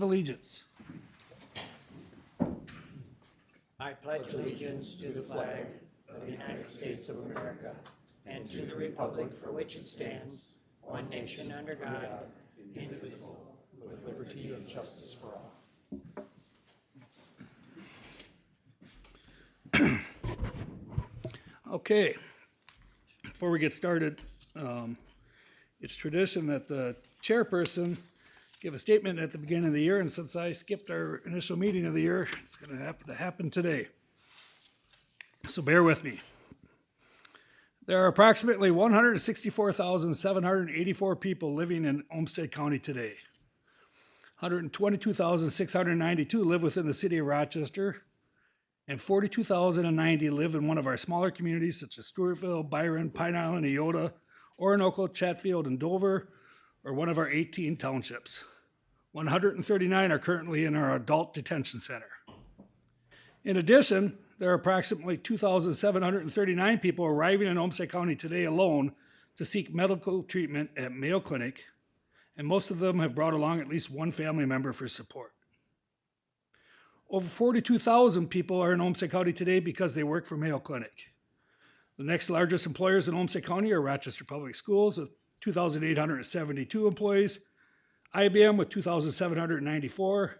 Allegiance. I pledge allegiance to the flag of the United States of America and to the republic for which it stands, one nation under God, indivisible, with liberty and justice for all. Okay, before we get started, it's tradition that the chairperson give a statement at the beginning of the year, and since I skipped our initial meeting of the year, it's going to happen today. So bear with me. There are approximately 164,784 people living in Olmsted County today. 122,692 live within the city of Rochester, and 42,090 live in one of our smaller communities such as Stewartville, Byron, Pine Island, Eyoda, Orinoco, Chatfield, and Dover, or one of our 18 townships. 139 are currently in our adult detention center. In addition, there are approximately 2,739 people arriving in Olmsted County today alone to seek medical treatment at Mayo Clinic, and most of them have brought along at least one family member for support. Over 42,000 people are in Olmsted County today because they work for Mayo Clinic. The next largest employers in Olmsted County are Rochester Public Schools with 2,872 employees, IBM with 2,794,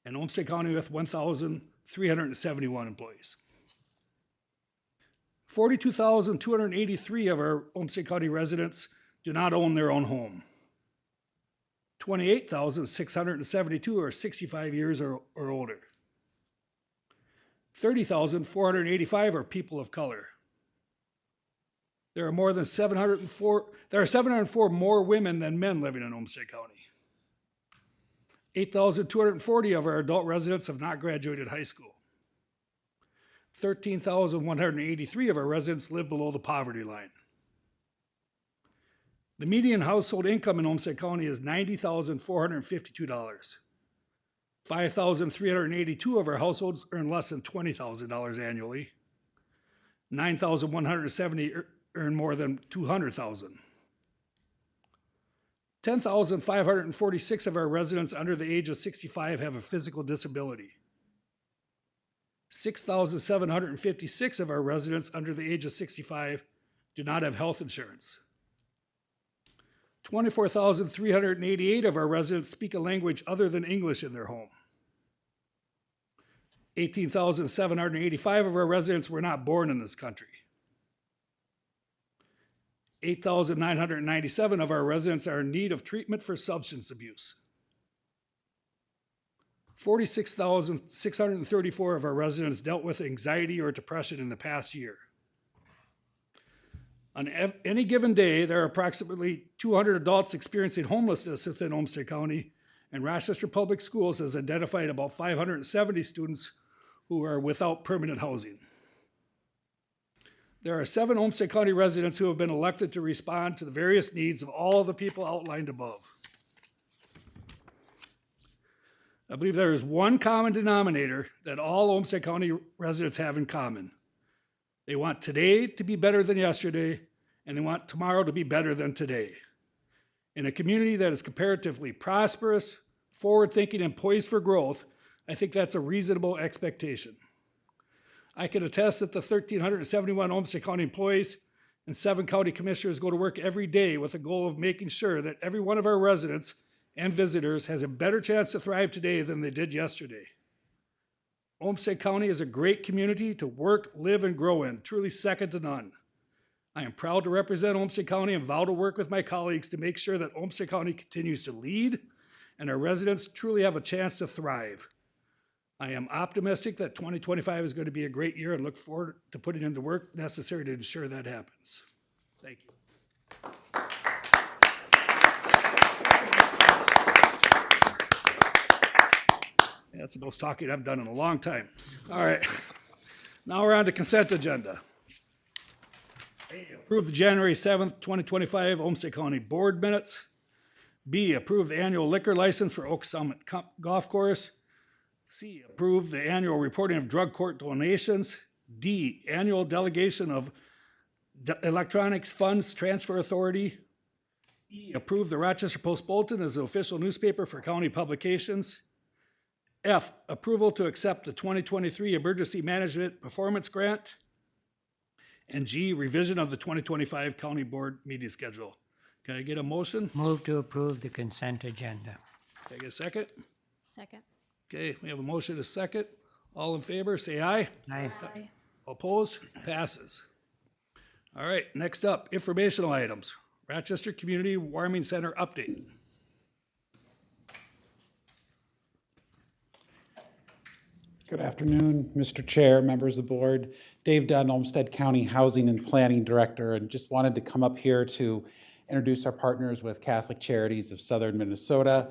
and Olmsted County with 1,371 employees. 42,283 of our Olmsted County residents do not own their own home. 28,672 are 65 years or older. 30,485 are people of color. There are 704 more women than men living in Olmsted County. 8,240 of our adult residents have not graduated high school. 13,183 of our residents live below the poverty line. The median household income in Olmsted County is $90,452. 5,382 of our households earn less than $20,000 annually. 9,170 earn more than $200,000. 10,546 of our residents under the age of 65 have a physical disability. 6,756 of our residents under the age of 65 do not have health insurance. 24,388 of our residents speak a language other than English in their home. 18,785 of our residents were not born in this country. 8,997 of our residents are in need of treatment for substance abuse. 46,634 of our residents dealt with anxiety or depression in the past year. On any given day, there are approximately 200 adults experiencing homelessness within Olmsted County, and Rochester Public Schools has identified about 570 students who are without permanent housing. There are 7 Olmsted County residents who have been elected to respond to the various needs of all of the people outlined above. I believe there is one common denominator that all Olmsted County residents have in common. They want today to be better than yesterday, and they want tomorrow to be better than today. In a community that is comparatively prosperous, forward-thinking, and poised for growth, I think that's a reasonable expectation. I can attest that the 1,371 Olmsted County employees and 7 county commissioners go to work every day with the goal of making sure that every one of our residents and visitors has a better chance to thrive today than they did yesterday. Olmsted County is a great community to work, live, and grow in, truly second to none. I am proud to represent Olmsted County and vow to work with my colleagues to make sure that Olmsted County continues to lead and our residents truly have a chance to thrive. I am optimistic that 2025 is going to be a great year and look forward to putting in the work necessary to ensure that happens. Thank you. That's the most talking I've done in a long time. All right, now we're on to consent agenda. A, approve the January 7th, 2025 Olmsted County Board minutes. B, approve the annual liquor license for Oak Summit Golf Course. C, approve the annual reporting of drug court donations. D, annual delegation of electronics funds transfer authority. E, approve the Rochester Post-Bulletin as the official newspaper for county publications. F, approval to accept the 2023 Emergency Management Performance Grant. And G, revision of the 2025 County Board meeting schedule. Can I get a motion? Move to approve the consent agenda. Can I get a second? Second. Okay, we have a motion, a second. All in favor, say aye. Aye. Aye. Opposed? Passes. All right, next up, informational items. Rochester Community Warming Center update. Good afternoon, Mr. Chair, members of the board. Dave Dunn, Olmsted County Housing and Planning Director, and just wanted to come up here to introduce our partners with Catholic Charities of Southern Minnesota.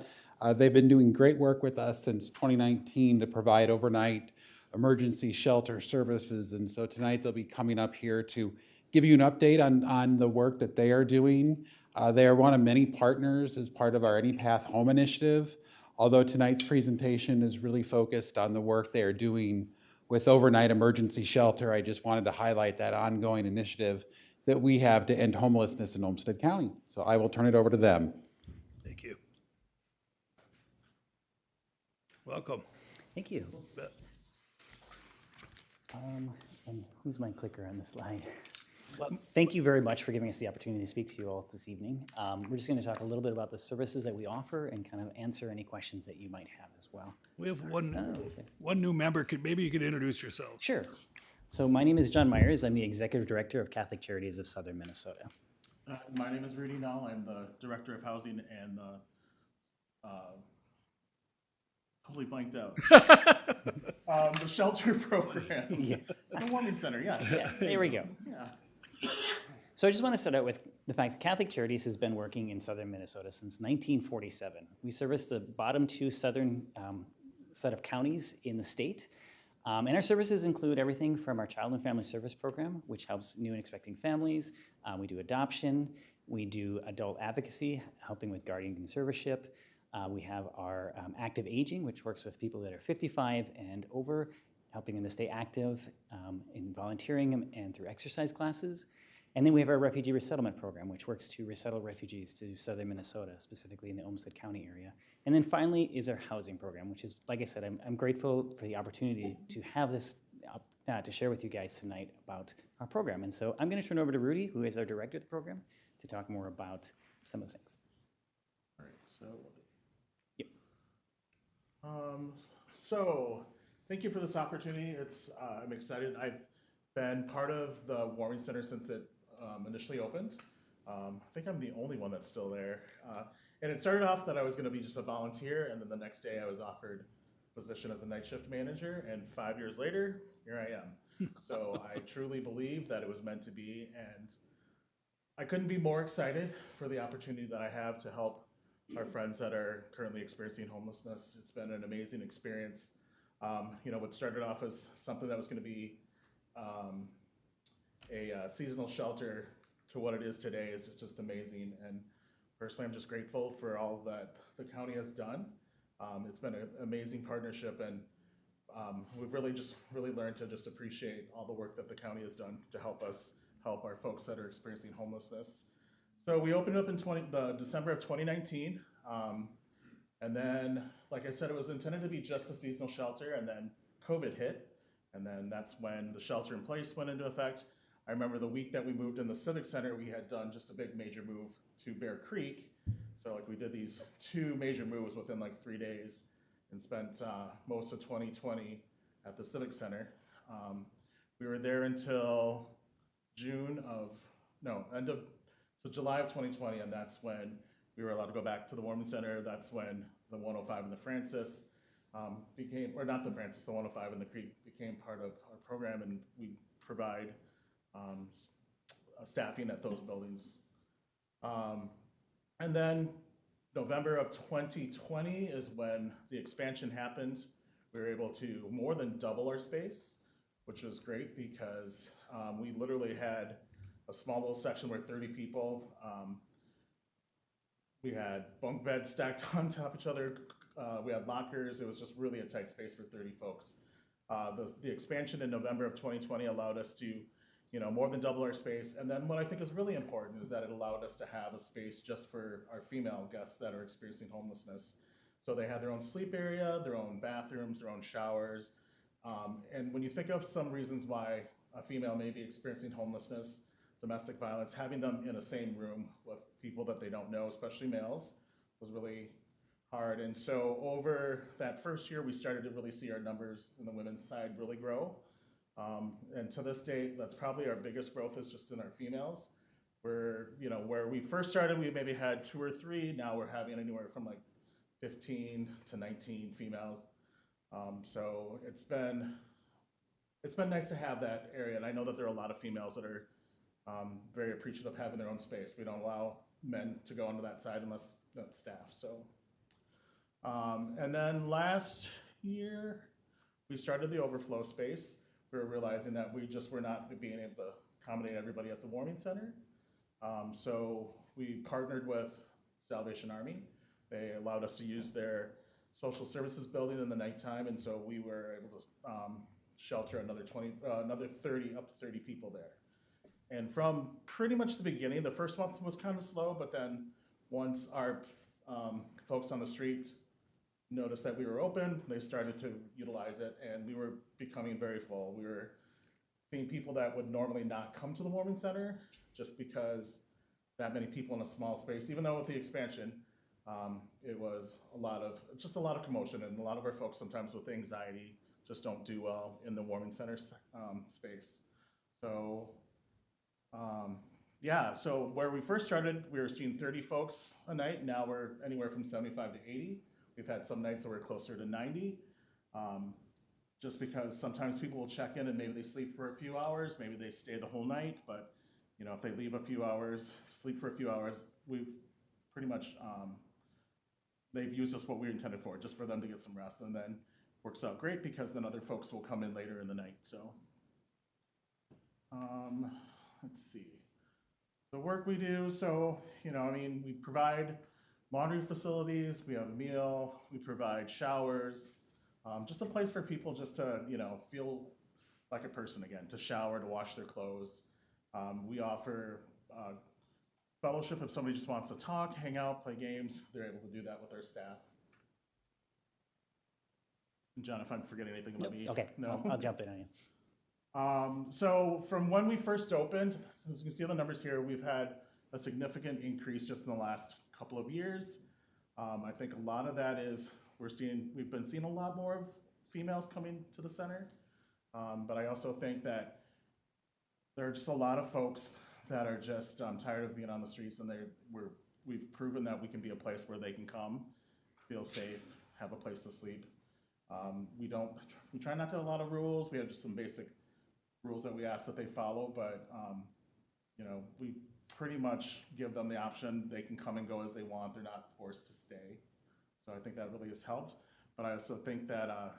They've been doing great work with us since 2019 to provide overnight emergency shelter services. And so tonight they'll be coming up here to give you an update on the work that they are doing. They are one of many partners as part of our Any Path Home initiative. Although tonight's presentation is really focused on the work they are doing with overnight emergency shelter, I just wanted to highlight that ongoing initiative that we have to end homelessness in Olmsted County. So I will turn it over to them. Thank you. Welcome. Thank you. Bet. And who's my clicker on the slide? Well, thank you very much for giving us the opportunity to speak to you all this evening. We're just going to talk a little bit about the services that we offer and kind of answer any questions that you might have as well. We have one new member. Maybe you could introduce yourselves. Sure. So my name is John Myers. I'm the Executive Director of Catholic Charities of Southern Minnesota. My name is Rudy Null. I'm the Director of Housing and the, totally blanked out. The shelter program. Yeah. The warming center, yes. Yeah, there we go. Yeah. So I just want to start out with the fact that Catholic Charities has been working in southern Minnesota since 1947. We service the bottom two southern set of counties in the state. And our services include everything from our Child and Family Service Program, which helps new and expecting families. We do adoption. We do adult advocacy, helping with guardian conservatorship. We have our active aging, which works with people that are 55 and over, helping them to stay active in volunteering and through exercise classes. And then we have our refugee resettlement program, which works to resettle refugees to southern Minnesota, specifically in the Olmsted County area. And then finally is our housing program, which is, like I said, I'm grateful for the opportunity to have this, to share with you guys tonight about our program. And so I'm going to turn over to Rudy, who is our director of the program, to talk more about some of the things. All right, so. Yep. So thank you for this opportunity. I'm excited. I've been part of the warming center since it initially opened. I think I'm the only one that's still there. And it started off that I was going to be just a volunteer, and then the next day I was offered a position as a night shift manager, and 5 years later, here I am. So I truly believe that it was meant to be, and I couldn't be more excited for the opportunity that I have to help our friends that are currently experiencing homelessness. It's been an amazing experience. What started off as something that was going to be a seasonal shelter to what it is today is just amazing. And personally, I'm just grateful for all that the county has done. It's been an amazing partnership, and we've really learned to just appreciate all the work that the county has done to help us help our folks that are experiencing homelessness. So we opened up in December of 2019. And then, like I said, it was intended to be just a seasonal shelter, and then COVID hit. And then that's when the shelter in place went into effect. I remember the week that we moved in the Civic Center, we had done just a big major move to Bear Creek. So we did these 2 major moves within 3 days and spent most of 2020 at the Civic Center. We were there until July of 2020, and that's when we were allowed to go back to the warming center. That's when the 105 and the Francis the 105 and the Creek became part of our program, and we provide staffing at those buildings. And then November of 2020 is when the expansion happened. We were able to more than double our space, which was great because we literally had a small little section where 30 people. We had bunk beds stacked on top of each other. We had lockers. It was just really a tight space for 30 folks. The expansion in November of 2020 allowed us to more than double our space. And then what I think is really important is that it allowed us to have a space just for our female guests that are experiencing homelessness. So they had their own sleep area, their own bathrooms, their own showers. And when you think of some reasons why a female may be experiencing homelessness, domestic violence, having them in the same room with people that they don't know, especially males, was really hard. And so over that first year, we started to really see our numbers in the women's side really grow. And to this date, that's probably our biggest growth is just in our females. Where we first started, we maybe had 2 or 3. Now we're having anywhere from like 15 to 19 females. So it's been nice to have that area. And I know that there are a lot of females that are very appreciative of having their own space. We don't allow men to go onto that side unless that's staff. So, and then last year, we started the overflow space. We were realizing that we just were not being able to accommodate everybody at the warming center. So we partnered with Salvation Army. They allowed us to use their social services building in the nighttime, and so we were able to shelter another 30, up to 30 people there. And from pretty much the beginning, the first month was kind of slow, but then once our folks on the street noticed that we were open, they started to utilize it, and we were becoming very full. We were seeing people that would normally not come to the warming center just because that many people in a small space, even though with the expansion, it was a lot of commotion, and a lot of our folks sometimes with anxiety just don't do well in the warming center space. So so where we first started, we were seeing 30 folks a night. Now we're anywhere from 75 to 80. We've had some nights that we're closer to 90, just because sometimes people will check in and maybe they sleep for a few hours, maybe they stay the whole night, but if they leave a few hours, sleep for a few hours, we've pretty much, they've used us what we intended for, just for them to get some rest, and then works out great because then other folks will come in later in the night. So let's see. The work we do, so, we provide laundry facilities, we have a meal, we provide showers, just a place for people just to, feel like a person again, to shower, to wash their clothes. We offer fellowship if somebody just wants to talk, hang out, play games, they're able to do that with our staff. John, if I'm forgetting anything, let me Okay, know. I'll jump in on you. So from when we first opened, as you can see on the numbers here, we've had a significant increase just in the last couple of years. I think a lot of that is we've been seeing a lot more of females coming to the center, but I also think that there are just a lot of folks that are just tired of being on the streets, and we've proven that we can be a place where they can come, feel safe, have a place to sleep. We try not to have a lot of rules. We have just some basic rules that we ask that they follow, but we pretty much give them the option. They can come and go as they want. They're not forced to stay. So I think that really has helped. But I also think that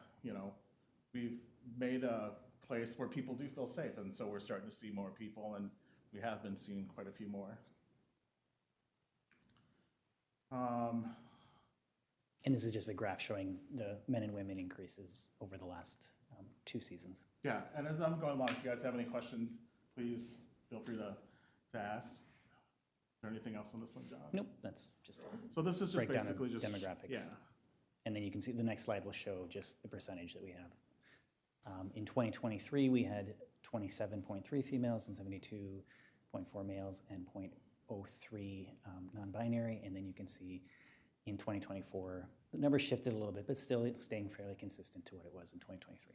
we've made a place where people do feel safe, and so we're starting to see more people, and we have been seeing quite a few more. And this is just a graph showing the men and women increases over the last 2 seasons. Yeah, and as I'm going along, if you guys have any questions, please feel free to ask. Is there anything else on this one, John? Nope, that's just So this is just breakdown of basically just demographics. Yeah. And then you can see the next slide will show just the percentage that we have. In 2023, we had 27.3 females and 72.4 males and 0.03 non-binary. And then you can see in 2024, the numbers shifted a little bit, but still staying fairly consistent to what it was in 2023.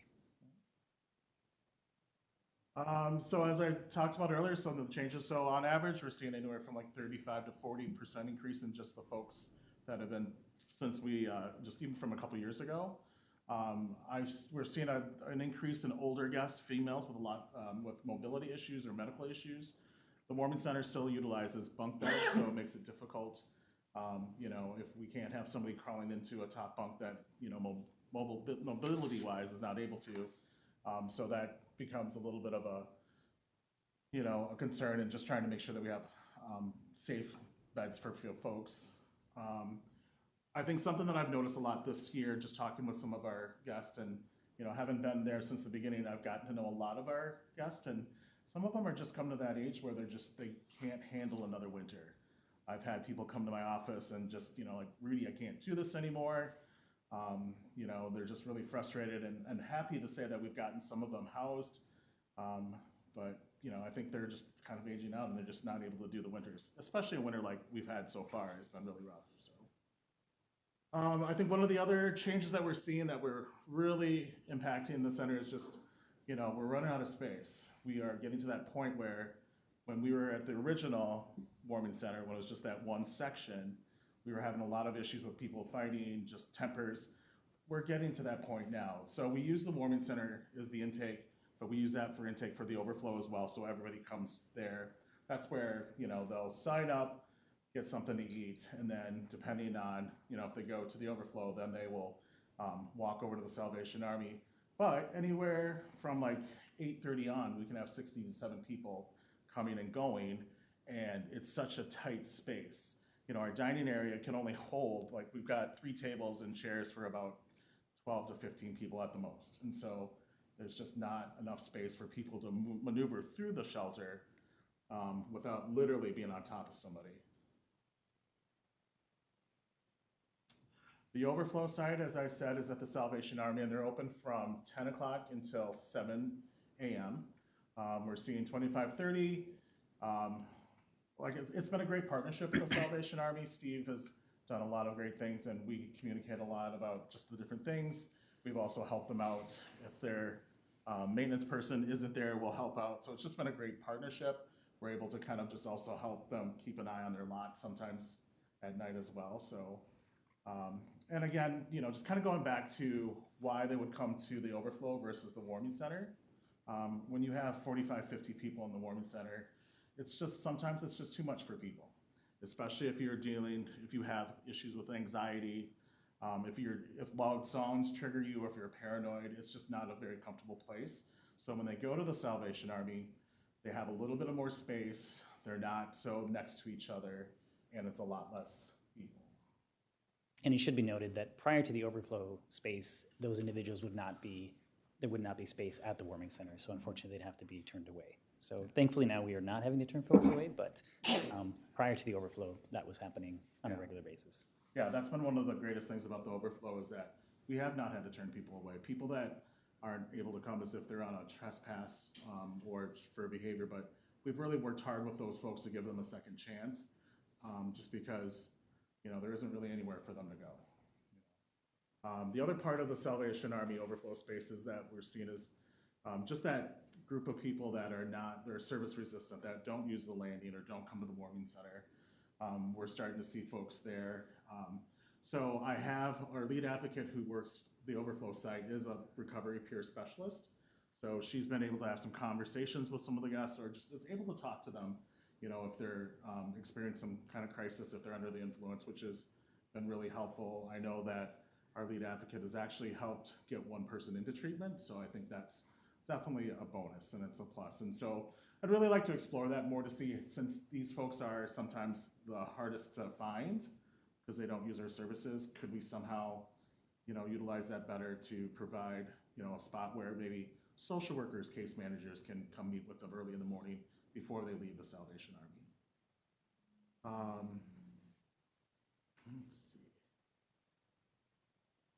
So as I talked about earlier, some of the changes. So on average, we're seeing anywhere from like 35 to 40% increase in just the folks that have been since we just even from a couple years ago. We're seeing an increase in older guests, females with a lot with mobility issues or medical issues. The Warming Center still utilizes bunk beds, so it makes it difficult. If we can't have somebody crawling into a top bunk that mobility-wise is not able to, so that becomes a little bit of a concern, and just trying to make sure that we have safe beds for folks. I think something that I've noticed a lot this year, just talking with some of our guests, and having been there since the beginning, I've gotten to know a lot of our guests, and some of them are just come to that age where they can't handle another winter. I've had people come to my office and just, like, Rudy, I can't do this anymore. They're just really frustrated and happy to say that we've gotten some of them housed. But I think they're just kind of aging out and they're just not able to do the winters, especially a winter like we've had so far. It's been really rough. So I think one of the other changes that we're seeing that we're really impacting the center is just, we're running out of space. We are getting to that point where when we were at the original warming center, when it was just that one section, we were having a lot of issues with people fighting, just tempers. We're getting to that point now. So we use the warming center as the intake, but we use that for intake for the overflow as well, so everybody comes there. That's where, they'll sign up, get something to eat, and then depending on, if they go to the overflow, then they will walk over to the Salvation Army. But anywhere from like 8:30 on, we can have 67 people coming and going, and it's such a tight space. Our dining area can only hold, like, we've got 3 tables and chairs for about 12 to 15 people at the most. And so there's just not enough space for people to maneuver through the shelter without literally being on top of somebody. The overflow site, as I said, is at the Salvation Army, and they're open from 10 o'clock until 7 a.m. We're seeing 25-30. It's been a great partnership with the Salvation Army. Steve has done a lot of great things, and we communicate a lot about just the different things. We've also helped them out. If their maintenance person isn't there, we'll help out. So it's just been a great partnership. We're able to kind of just also help them keep an eye on their lot sometimes at night as well. So, and again, just kind of going back to why they would come to the overflow versus the warming center. When you have 45, 50 people in the warming center, sometimes it's just too much for people, especially if you have issues with anxiety, if loud songs trigger you, or if you're paranoid, it's just not a very comfortable place. So when they go to the Salvation Army, they have a little bit of more space, they're not so next to each other, and it's a lot less people. And it should be noted that prior to the overflow space, those individuals there would not be space at the warming center. So unfortunately, they'd have to be turned away. So thankfully now we are not having to turn folks away, but prior to the overflow, that was happening on a regular basis. Yeah, that's been one of the greatest things about the overflow is that we have not had to turn people away. People that aren't able to come as if they're on a trespass or for behavior, but we've really worked hard with those folks to give them a second chance, just because there isn't really anywhere for them to go. The other part of the Salvation Army overflow spaces that we're seeing is just that group of people that they're service resistant, that don't use the landing or don't come to the warming center. We're starting to see folks there. So I have our lead advocate who works the overflow site is a recovery peer specialist. So she's been able to have some conversations with some of the guests, or just is able to talk to them, if they're experiencing some kind of crisis, if they're under the influence, which has been really helpful. I know that our lead advocate has actually helped get one person into treatment. So I think that's definitely a bonus and it's a plus. And so I'd really like to explore that more to see, since these folks are sometimes the hardest to find because they don't use our services, could we somehow, utilize that better to provide, a spot where maybe social workers, case managers can come meet with them early in the morning before they leave the Salvation Army. Let's see.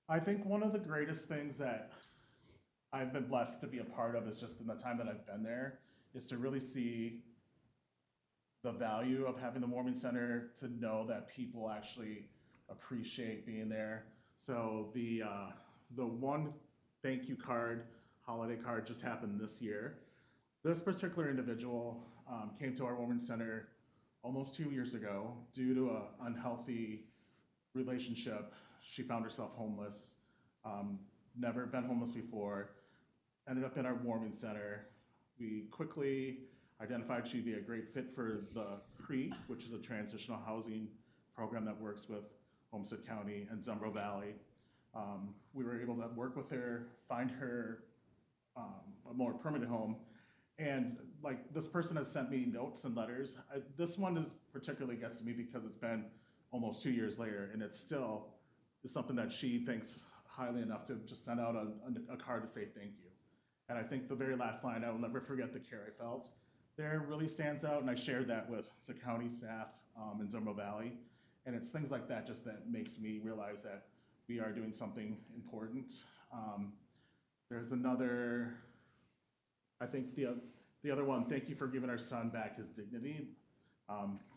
I think one of the greatest things that I've been blessed to be a part of is just in the time that I've been there is to really see the value of having the warming center, to know that people actually appreciate being there. So the one thank you card, holiday card, just happened this year. This particular individual came to our warming center almost 2 years ago due to an unhealthy relationship. She found herself homeless, never been homeless before, ended up in our warming center. We quickly identified she'd be a great fit for the CREAT, which is a transitional housing program that works with Olmsted County and Zumbro Valley. We were able to work with her, find her a more permanent home. And like, this person has sent me notes and letters. This one particularly gets to me because it's been almost 2 years later, and it still is something that she thinks highly enough to just send out a card to say thank you. And I think the very last line, I will never forget the care I felt. there really stands out, and I shared that with the county staff in Zumbo Valley. And it's things like that just that makes me realize that we are doing something important. There's another, I think the other one, thank you for giving our son back his dignity.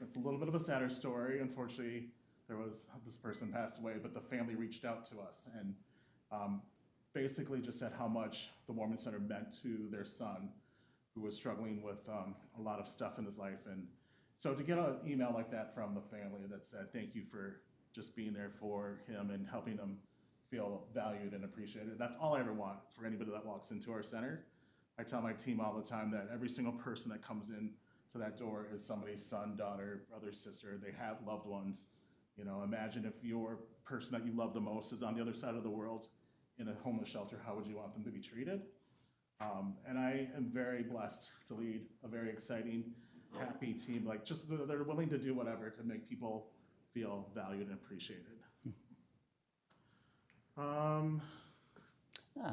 It's a little bit of a sadder story. Unfortunately, this person passed away, but the family reached out to us and basically just said how much the Warming Center meant to their son, who was struggling with a lot of stuff in his life. And so to get an email like that from the family that said, thank you for just being there for him and helping him feel valued and appreciated, that's all I ever want for anybody that walks into our center. I tell my team all the time that every single person that comes in to that door is somebody's son, daughter, brother, sister. They have loved ones. You know, imagine if your person that you love the most is on the other side of the world in a homeless shelter, how would you want them to be treated? And I am very blessed to lead a very exciting, happy team. Like, just they're willing to do whatever to make people feel valued and appreciated.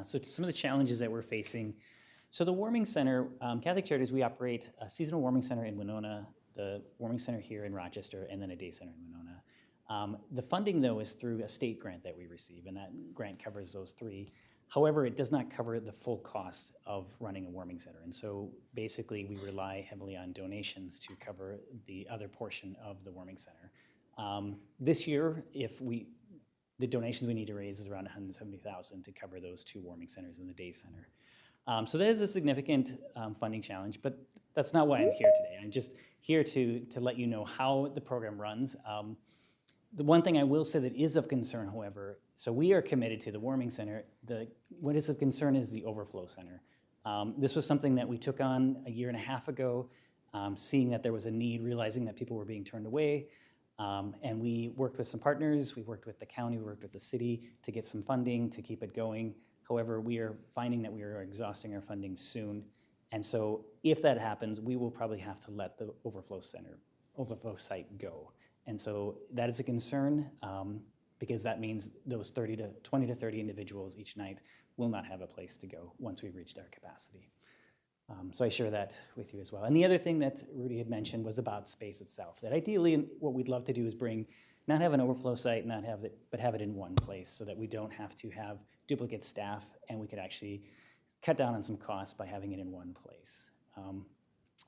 So some of the challenges that we're facing. So the Warming Center, Catholic Charities, we operate a seasonal warming center in Winona, the warming center here in Rochester, and then a day center in Winona. The funding, though, is through a state grant that we receive, and that grant covers those three. However, it does not cover the full cost of running a warming center. And so basically, we rely heavily on donations to cover the other portion of the warming center. This year, the donations we need to raise is around $170,000 to cover those two warming centers and the day center. So that is a significant funding challenge, but that's not why I'm here today. I'm just here to let you know how the program runs. The one thing I will say that is of concern, however, so we are committed to the warming center. What is of concern is the overflow center. This was something that we took on a year and a half ago, seeing that there was a need, realizing that people were being turned away. And we worked with some partners, we worked with the county, we worked with the city to get some funding to keep it going. However, we are finding that we are exhausting our funding soon. And so if that happens, we will probably have to let the overflow site go. And so that is a concern because that means those 20 to 30 individuals each night will not have a place to go once we've reached our capacity. So I share that with you as well. And the other thing that Rudy had mentioned was about space itself. That ideally, what we'd love to do is not have an overflow site, but have it in one place so that we don't have to have duplicate staff and we could actually cut down on some costs by having it in one place.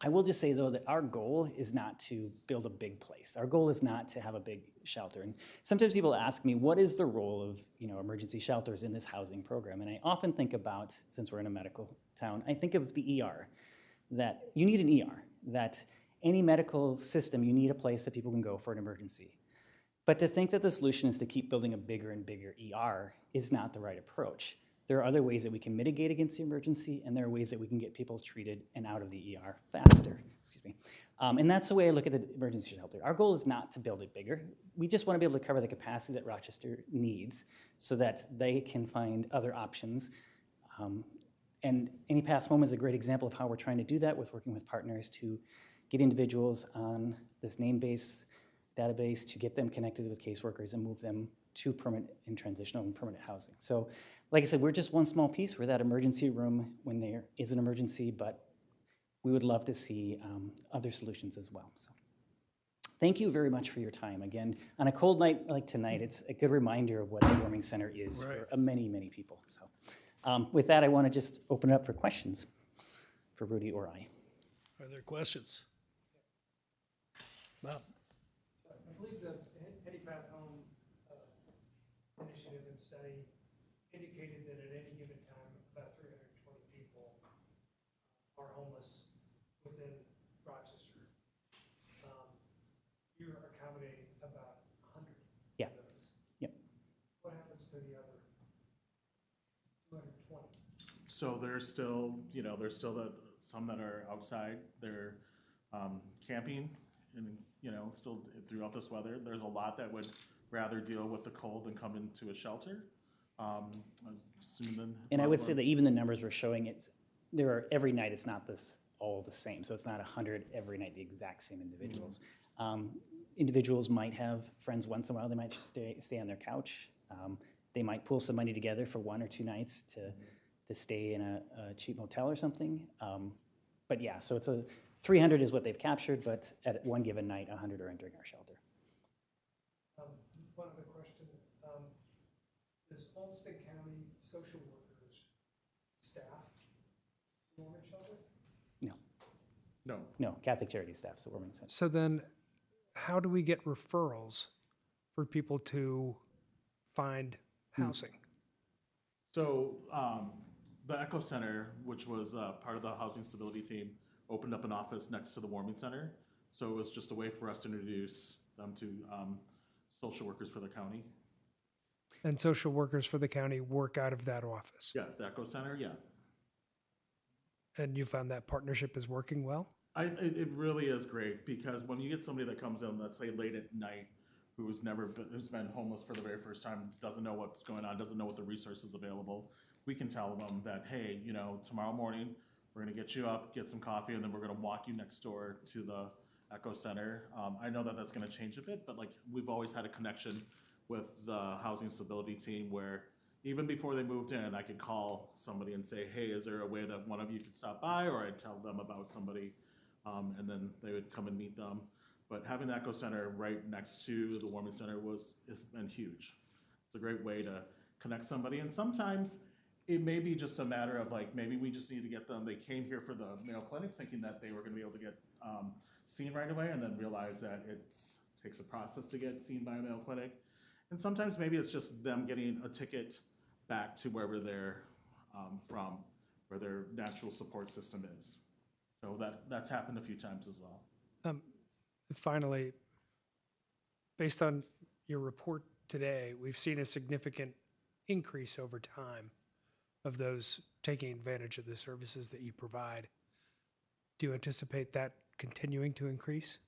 I will just say, though, that our goal is not to build a big place. Our goal is not to have a big shelter. And sometimes people ask me, what is the role of emergency shelters in this housing program? And I often think about, since we're in a medical town, I think of the ER, that you need an ER, that any medical system, you need a place that people can go for an emergency. But to think that the solution is to keep building a bigger and bigger ER is not the right approach. There are other ways that we can mitigate against the emergency, and there are ways that we can get people treated and out of the ER faster. Excuse me. And that's the way I look at the emergency shelter. Our goal is not to build it bigger. We just want to be able to cover the capacity that Rochester needs so that they can find other options. And Any Path Home is a great example of how we're trying to do that with working with partners to get individuals on this name-based database, to get them connected with caseworkers and move them to permanent and transitional and permanent housing. So like I said, we're just one small piece. We're that emergency room when there is an emergency, but we would love to see other solutions as well. So thank you very much for your time. Again, on a cold night like tonight, it's a good reminder of what the Warming Center is for many, many people. So with that, I want to just open it up for questions for Rudy or I. Are there questions? Bob? I believe the Any Path Home initiative and study indicated that at any given time, about 320 people are homeless within Rochester. You're accommodating about 100 Yeah. of those. Yep. What happens to the other 220? So there's still some that are outside. They're camping and, still throughout this weather. There's a lot that would rather deal with the cold than come into a shelter. And I would say that even the numbers we're showing, every night it's not all the same. So it's not 100 every night, the exact same individuals. Individuals might have friends once in a while. They might just stay on their couch. They might pool some money together for 1 or 2 nights to stay in a cheap motel or something. But yeah, so it's 300 is what they've captured, but at one given night, 100 are entering our shelter. One other question. Does Olmsted County social workers staff the warming shelter? No, No. no, Catholic Charities staffs the warming center. So then, how do we get referrals for people to find housing? So the Echo Center, which was part of the housing stability team, opened up an office next to the warming center. So it was just a way for us to introduce them to social workers for the county. And social workers for the county work out of that office? Yeah, it's the Echo Center, yeah. And you found that partnership is working well? It really is great, because when you get somebody that comes in, let's say late at night, who's been homeless for the very first time, doesn't know what's going on, doesn't know what the resources available, we can tell them that, hey, you know, tomorrow morning, we're gonna get you up, get some coffee, and then we're gonna walk you next door to the Echo Center. I know that that's gonna change a bit, but like, we've always had a connection with the housing stability team where even before they moved in, I could call somebody and say, hey, is there a way that one of you could stop by? Or I'd tell them about somebody, and then they would come and meet them. But having the Echo Center right next to the warming center has been huge. It's a great way to connect somebody. And sometimes it may be just a matter of like, maybe we just need to get them, they came here for the Mayo Clinic thinking that they were gonna be able to get seen right away, and then realize that it takes a process to get seen by a Mayo Clinic. And sometimes maybe it's just them getting a ticket back to wherever they're from, where their natural support system is. So that's happened a few times as well. Finally, based on your report today, we've seen a significant increase over time of those taking advantage of the services that you provide. Do you anticipate that continuing to increase?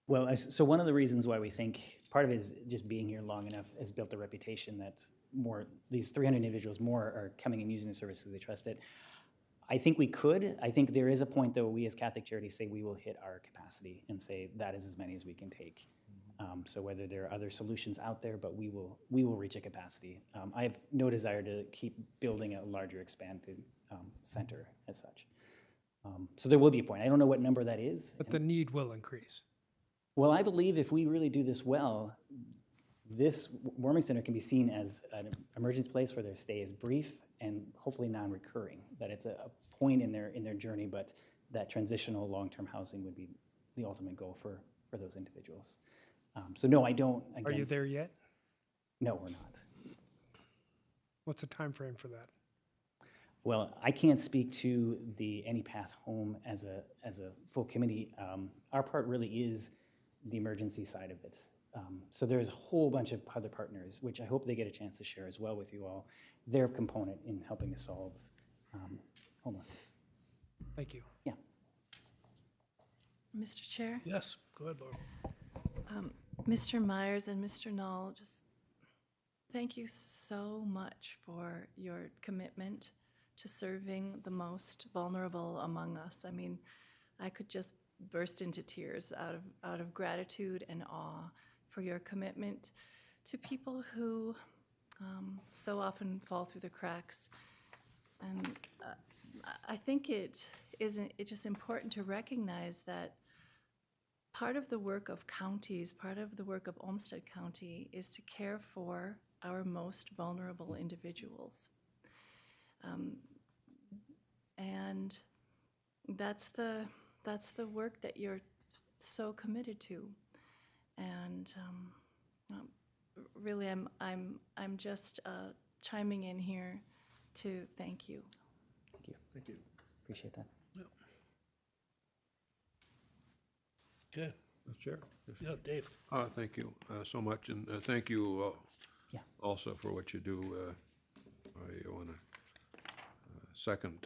Well, so one of the reasons why we think part of it is just being here long enough has built a reputation that these 300 individuals more are coming and using the services, they trust it. I think we could. I think there is a point, though, we as Catholic Charities say we will hit our capacity and say that is as many as we can take. So whether there are other solutions out there, but we will reach a capacity. I have no desire to keep building a larger expanded center as such. So there will be a point. I don't know what number that is. But the need will increase. Well, I believe if we really do this well, this warming center can be seen as an emergency place where their stay is brief and hopefully non-recurring, that it's a point in their journey, but that transitional long-term housing would be the ultimate goal for those individuals. So no, I don't. Again, Are you there yet? No, we're not. What's the time frame for that? Well, I can't speak to the Any Path Home as a full committee. Our part really is the emergency side of it. So there's a whole bunch of other partners, which I hope they get a chance to share as well with you all, their component in helping to solve homelessness. Thank you. Yeah. Mr. Chair, Yes, go ahead, Laura. Mr. Myers and Mr. Knoll, just thank you so much for your commitment to serving the most vulnerable among us. I mean, I could just burst into tears out of gratitude and awe for your commitment to people who so often fall through the cracks. And I think it's just important to recognize that part of the work of counties, part of the work of Olmsted County is to care for our most vulnerable individuals. And that's the work that you're so committed to. And really, I'm just chiming in here to thank you. Thank you. Thank you. Appreciate that. Okay, Mr. Chair? yeah, Dave. Thank you so much, and thank you Yeah. also for what you do. I want to second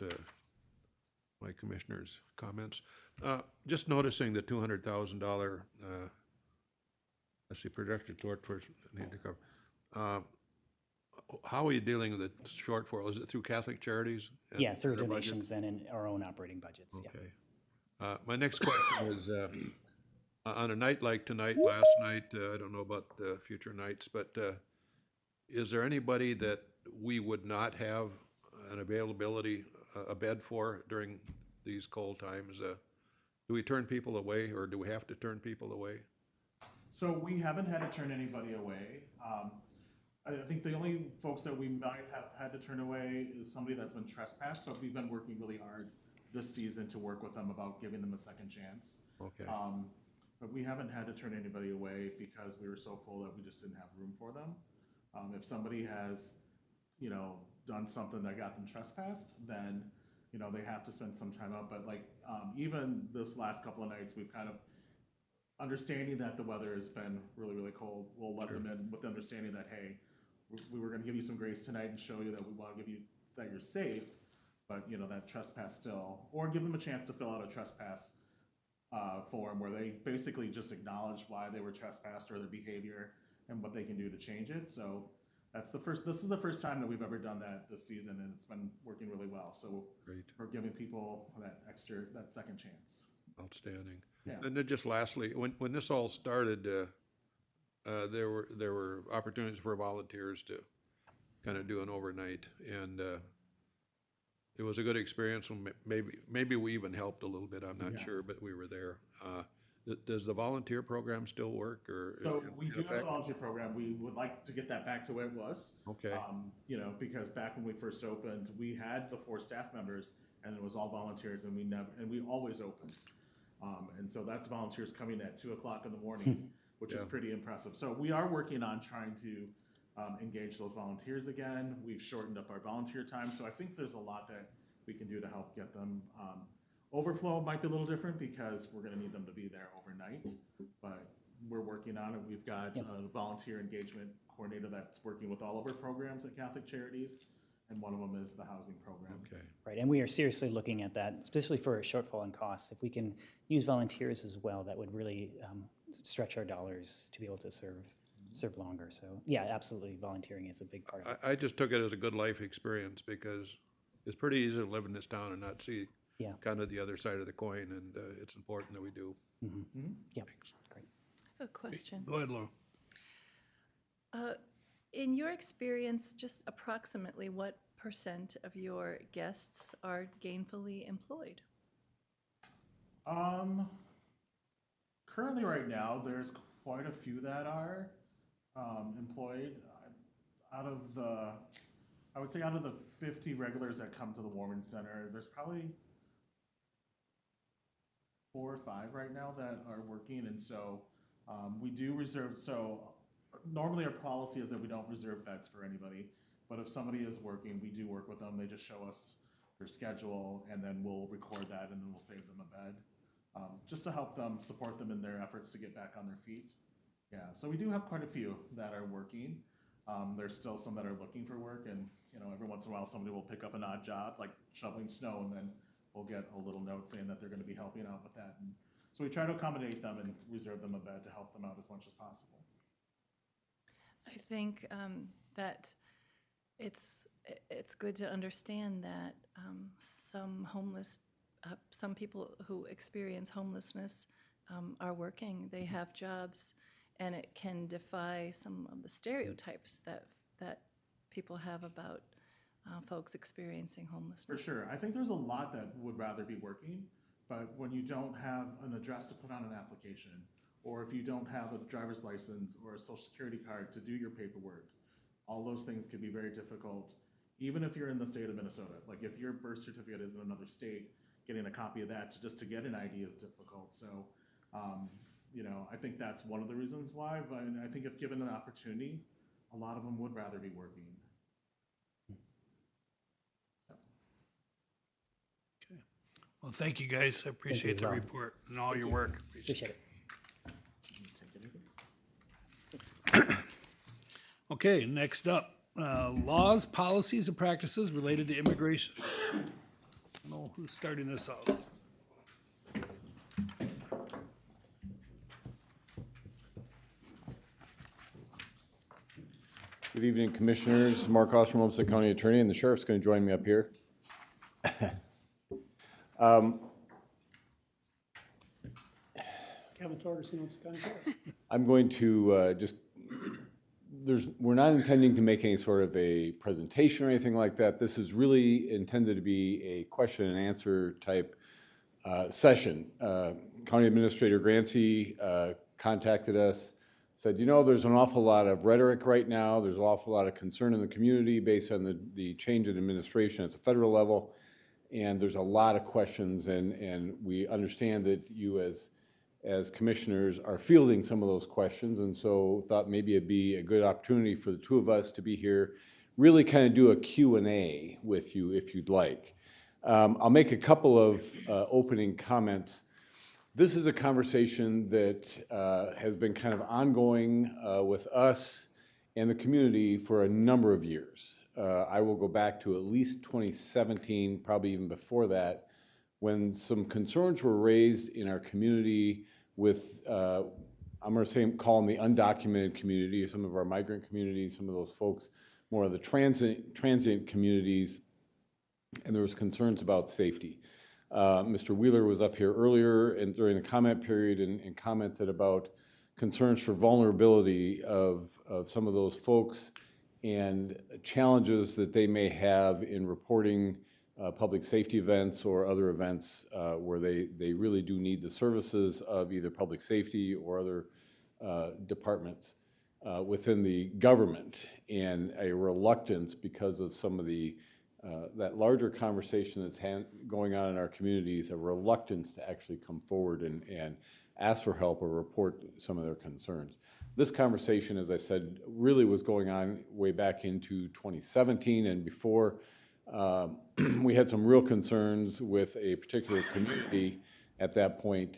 my commissioner's comments. Just noticing the $200,000, that's the projected toward first need to cover. How are you dealing with the shortfall? Is it through Catholic Charities? and Yeah, through their budget? donations and in our own operating budgets. Yeah. Okay. My next question is, on a night like tonight, last night, I don't know about future nights, but is there anybody that we would not have an availability, a bed for during these cold times. Do we turn people away, or do we have to turn people away? So we haven't had to turn anybody away. I think the only folks that we might have had to turn away is somebody that's been trespassed, but we've been working really hard this season to work with them about giving them a second chance. Okay, But we haven't had to turn anybody away because we were so full that we just didn't have room for them. If somebody has, done something that got them trespassed, then, they have to spend some time out. But like, even this last couple of nights, we've kind of, understanding that the weather has been really, really cold, we'll let them in with the understanding that, hey, we were gonna give you some grace tonight and show you that we wanna give you, that you're safe, but, that trespass still, or give them a chance to fill out a trespass form where they basically just acknowledge why they were trespassed or their behavior and what they can do to change it. So this is the first time that we've ever done that this season, and it's been working really well. So great, we're giving people that second chance. outstanding. Yeah. And then just lastly, when this all started, there were opportunities for volunteers to kind of do an overnight, and it was a good experience. Maybe we even helped a little bit. I'm not sure, but we were there. Does the volunteer program still work, or? So we in do have a effect? volunteer program. We would like to get that back to where it was. Okay. Because back when we first opened, we had the 4 staff members, and it was all volunteers, and we always opened. And so that's volunteers coming at 2 o'clock in the morning, which is pretty impressive. So we are working on trying to engage those volunteers again. We've shortened up our volunteer time, so I think there's a lot that we can do to help get them. Overflow might be a little different because we're going to need them to be there overnight, but we're working on it. We've got a volunteer engagement coordinator that's working with all of our programs at Catholic Charities, and one of them is the housing program. Okay. Right, and we are seriously looking at that, especially for a shortfall in costs. If we can use volunteers as well, that would really stretch our dollars to be able to serve longer. So yeah, absolutely, volunteering is a big part of it. I just took it as a good life experience because it's pretty easy to live in this town and not see kind of the other side of the coin, and it's important that we do. Yeah, great. I have a question. Go ahead, Laura. In your experience, just approximately what % of your guests are gainfully employed? Currently right now, there's quite a few that are employed. I would say out of the 50 regulars that come to the Warman Center, there's probably 4 or 5 right now that are working, and so we do reserve. So normally our policy is that we don't reserve beds for anybody, but if somebody is working, we do work with them. They just show us their schedule, and then we'll record that, and then we'll save them a bed, just to help them, support them in their efforts to get back on their feet. Yeah, so we do have quite a few that are working. There's still some that are looking for work, and every once in a while somebody will pick up an odd job like shoveling snow, and then we'll get a little note saying that they're going to be helping out with that. And so we try to accommodate them and reserve them a bed to help them out as much as possible. I think that it's good to understand that some people who experience homelessness are working. They have jobs, and it can defy some of the stereotypes that people have about folks experiencing homelessness. For sure. I think there's a lot that would rather be working, but when you don't have an address to put on an application, or if you don't have a driver's license or a social security card to do your paperwork, all those things could be very difficult, even if you're in the state of Minnesota. Like if your birth certificate is in another state, getting a copy of that just to get an ID is difficult. So, I think that's one of the reasons why, but I think if given an opportunity, a lot of them would rather be working. Okay. Well, thank you, guys. I appreciate the report and all your work. Appreciate it. Okay, next up, laws, policies, and practices related to immigration. I don't know who's starting this out. Good evening, Commissioners. Mark Ostrom, Olmsted County Attorney, and the Sheriff's going to join me up here. Kevin Torgerson, Olmsted County Sheriff. I'm going to we're not intending to make any sort of a presentation or anything like that. This is really intended to be a question and answer type session. County Administrator Grancy contacted us, said, you know, there's an awful lot of rhetoric right now. There's an awful lot of concern in the community based on the change in administration at the federal level. And there's a lot of questions, and we understand that you as commissioners are fielding some of those questions, and so thought maybe it'd be a good opportunity for the two of us to be here, really kind of do a Q&A with you if you'd like. I'll make a couple of opening comments. This is a conversation that has been kind of ongoing with us and the community for a number of years. I will go back to at least 2017, probably even before that, when some concerns were raised in our community with, I'm going to call them the undocumented community, some of our migrant communities, some of those folks, more of the transient communities, and there was concerns about safety. Mr. Wheeler was up here earlier and during the comment period and commented about concerns for vulnerability of some of those folks and challenges that they may have in reporting public safety events or other events where they really do need the services of either public safety or other departments within the government, and a reluctance because of some of the that larger conversation that's going on in our communities, a reluctance to actually come forward and ask for help or report some of their concerns. This conversation, as I said, really was going on way back into 2017 and before. We had some real concerns with a particular community at that point,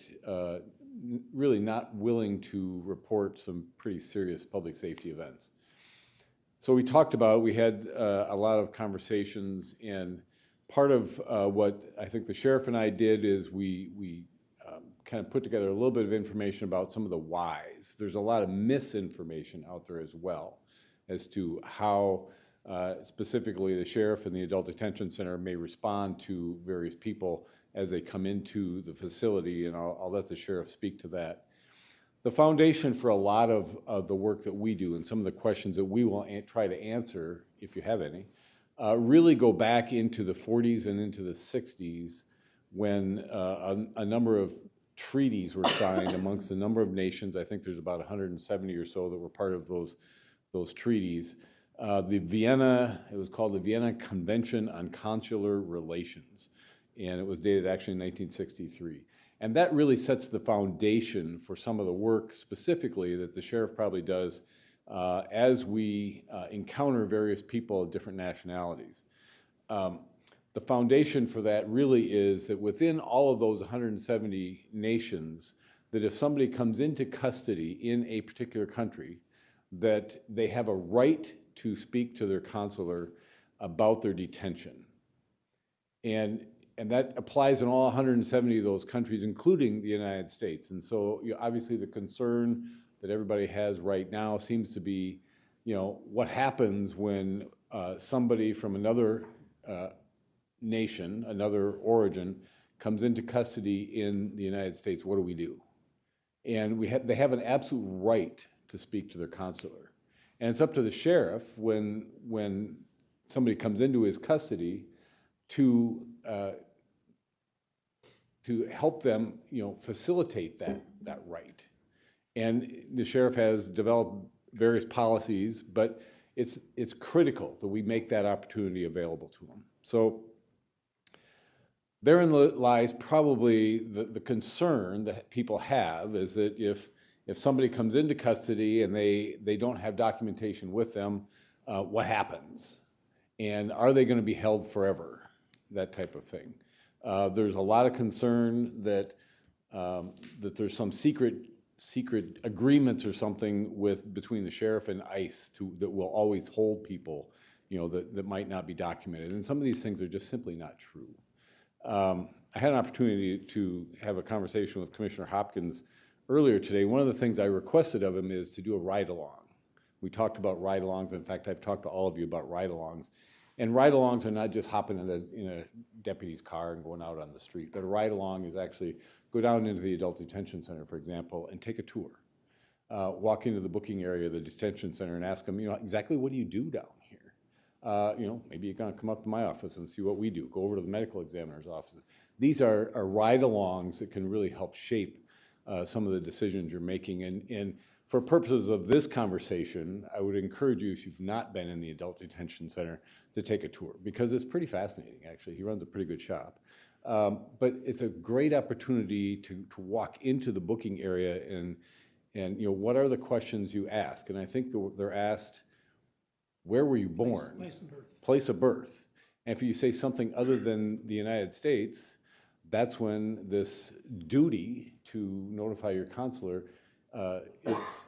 really not willing to report some pretty serious public safety events. So we talked about, we had a lot of conversations, and part of what I think the sheriff and I did is we kind of put together a little bit of information about some of the whys. There's a lot of misinformation out there as well as to how specifically the sheriff and the adult detention center may respond to various people as they come into the facility, and I'll let the sheriff speak to that. The foundation for a lot of the work that we do and some of the questions that we will try to answer, if you have any, really go back into the 40s and into the 60s when a number of treaties were signed amongst a number of nations. I think there's about 170 or so that were part of those treaties. It was called the Vienna Convention on Consular Relations, and it was dated actually in 1963. And that really sets the foundation for some of the work specifically that the sheriff probably does as we encounter various people of different nationalities. The foundation for that really is that within all of those 170 nations, that if somebody comes into custody in a particular country, that they have a right to speak to their consular about their detention. And that applies in all 170 of those countries, including the United States. And so obviously the concern that everybody has right now seems to be, what happens when somebody from another nation, another origin, comes into custody in the United States. What do we do? And they have an absolute right to speak to their consular. And it's up to the sheriff when somebody comes into his custody to help them, facilitate that right. And the sheriff has developed various policies, but it's critical that we make that opportunity available to them. So therein lies probably the concern that people have, is that if somebody comes into custody and they don't have documentation with them, what happens? And are they going to be held forever? That type of thing. There's a lot of concern that there's some secret agreements or something between the sheriff and ICE that will always hold people, that might not be documented. And some of these things are just simply not true. I had an opportunity to have a conversation with Commissioner Hopkins earlier today. One of the things I requested of him is to do a ride-along. We talked about ride-alongs. In fact, I've talked to all of you about ride-alongs. And ride-alongs are not just hopping in a deputy's car and going out on the street, but a ride-along is actually go down into the adult detention center, for example, and take a tour. Walk into the booking area of the detention center and ask them, exactly what do you do down here? maybe you're gonna come up to my office and see what we do, go over to the medical examiner's office. These are ride-alongs that can really help shape some of the decisions you're making. And for purposes of this conversation, I would encourage you, if you've not been in the Adult Detention Center, to take a tour, because it's pretty fascinating, actually. He runs a pretty good shop. But it's a great opportunity to walk into the booking area and what are the questions you ask? And I think they're asked, where were you born? Place of birth. Place of birth. And if you say something other than the United States, that's when this duty to notify your consular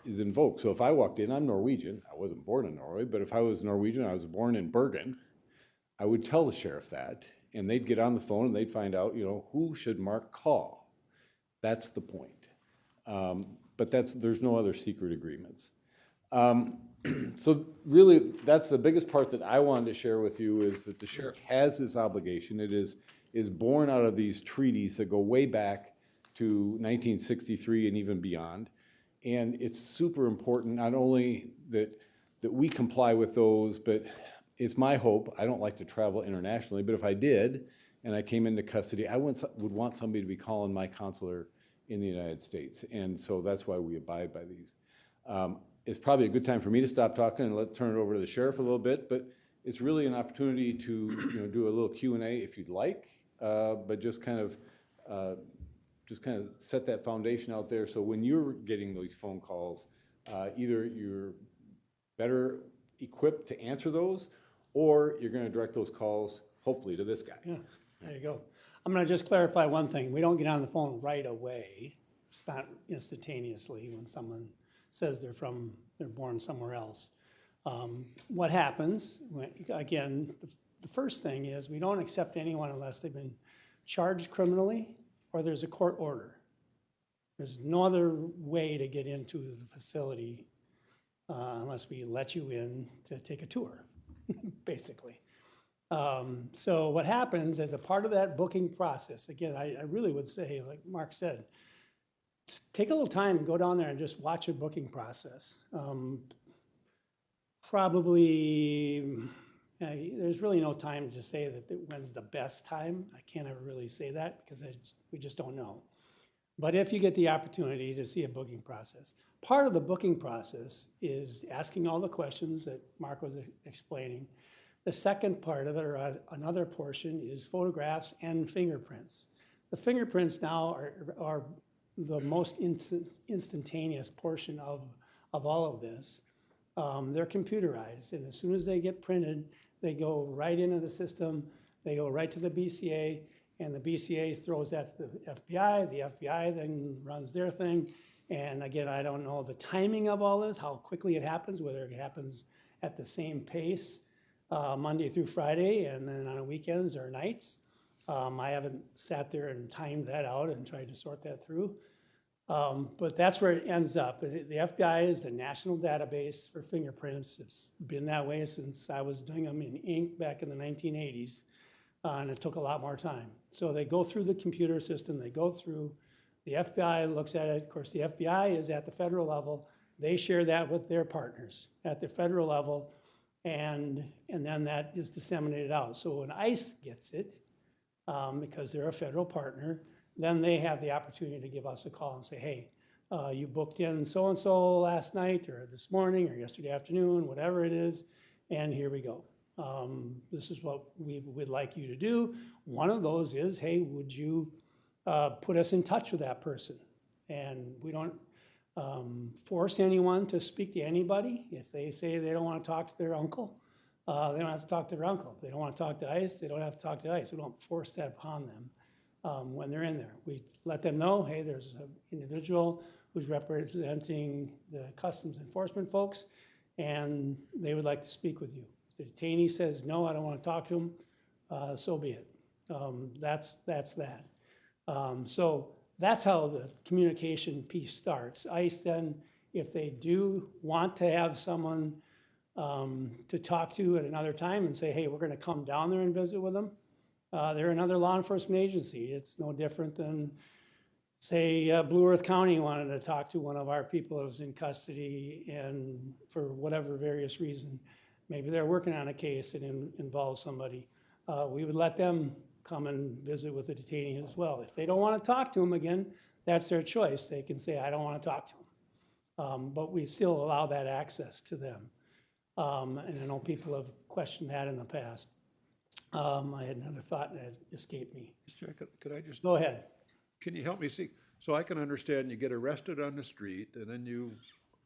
is invoked. So if I walked in, I'm Norwegian. I wasn't born in Norway, but if I was Norwegian, I was born in Bergen, I would tell the sheriff that, and they'd get on the phone and they'd find out, who should Mark call? That's the point. But there's no other secret agreements. So really, that's the biggest part that I wanted to share with you, is that the sheriff has this obligation. It is born out of these treaties that go way back to 1963 and even beyond. And it's super important, not only that we comply with those, but it's my hope, I don't like to travel internationally, but if I did and I came into custody, I would want somebody to be calling my consular in the United States. And so that's why we abide by these. It's probably a good time for me to stop talking and turn it over to the sheriff a little bit, but it's really an opportunity to do a little Q&A if you'd like, but just kind of set that foundation out there, so when you're getting these phone calls, either you're better equipped to answer those, or you're going to direct those calls, hopefully, to this guy. Yeah, there you go. I'm going to just clarify one thing. We don't get on the phone right away. It's not instantaneously when someone says they're born somewhere else. What happens, again, the first thing is we don't accept anyone unless they've been charged criminally or there's a court order. There's no other way to get into the facility unless we let you in to take a tour, basically. So what happens as a part of that booking process, again, I really would say, like Mark said, take a little time and go down there and just watch a booking process. Probably, there's really no time to say that when's the best time. I can't ever really say that because we just don't know. But if you get the opportunity to see a booking process, part of the booking process is asking all the questions that Mark was explaining. The second part of it, or another portion, is photographs and fingerprints. The fingerprints now are the most instantaneous portion of all of this. They're computerized, and as soon as they get printed, they go right into the system, they go right to the BCA, and the BCA throws that to the FBI. The FBI then runs their thing. And again, I don't know the timing of all this, how quickly it happens, whether it happens at the same pace Monday through Friday and then on weekends or nights. I haven't sat there and timed that out and tried to sort that through. But that's where it ends up. The FBI is the national database for fingerprints. It's been that way since I was doing them in ink back in the 1980s. And it took a lot more time. So they go through the computer system, the FBI looks at it. Of course, the FBI is at the federal level. They share that with their partners at the federal level, and then that is disseminated out. So when ICE gets it, because they're a federal partner, then they have the opportunity to give us a call and say, hey, you booked in so-and-so last night or this morning or yesterday afternoon, whatever it is, and here we go. This is what we would like you to do. One of those is, hey, would you put us in touch with that person? And we don't force anyone to speak to anybody. If they say they don't want to talk to their uncle, they don't have to talk to their uncle. If they don't want to talk to ICE, they don't have to talk to ICE. We don't force that upon them when they're in there. We let them know, hey, there's an individual who's representing the customs enforcement folks, and they would like to speak with you. If the detainee says, no, I don't want to talk to him, so be it. That's that. So that's how the communication piece starts. ICE then, if they do want to have someone to talk to at another time and say, hey, we're going to come down there and visit with them, they're another law enforcement agency. It's no different than, say, Blue Earth County wanted to talk to one of our people that was in custody and for whatever various reason maybe they're working on a case that involves somebody, we would let them come and visit with the detainee as well. If they don't want to talk to them again, that's their choice. They can say, I don't want to talk to them. But we still allow that access to them. And I know people have questioned that in the past. I had another thought that escaped me. Mr. Chair, could I just, Go ahead. can you help me see? So I can understand you get arrested on the street and then you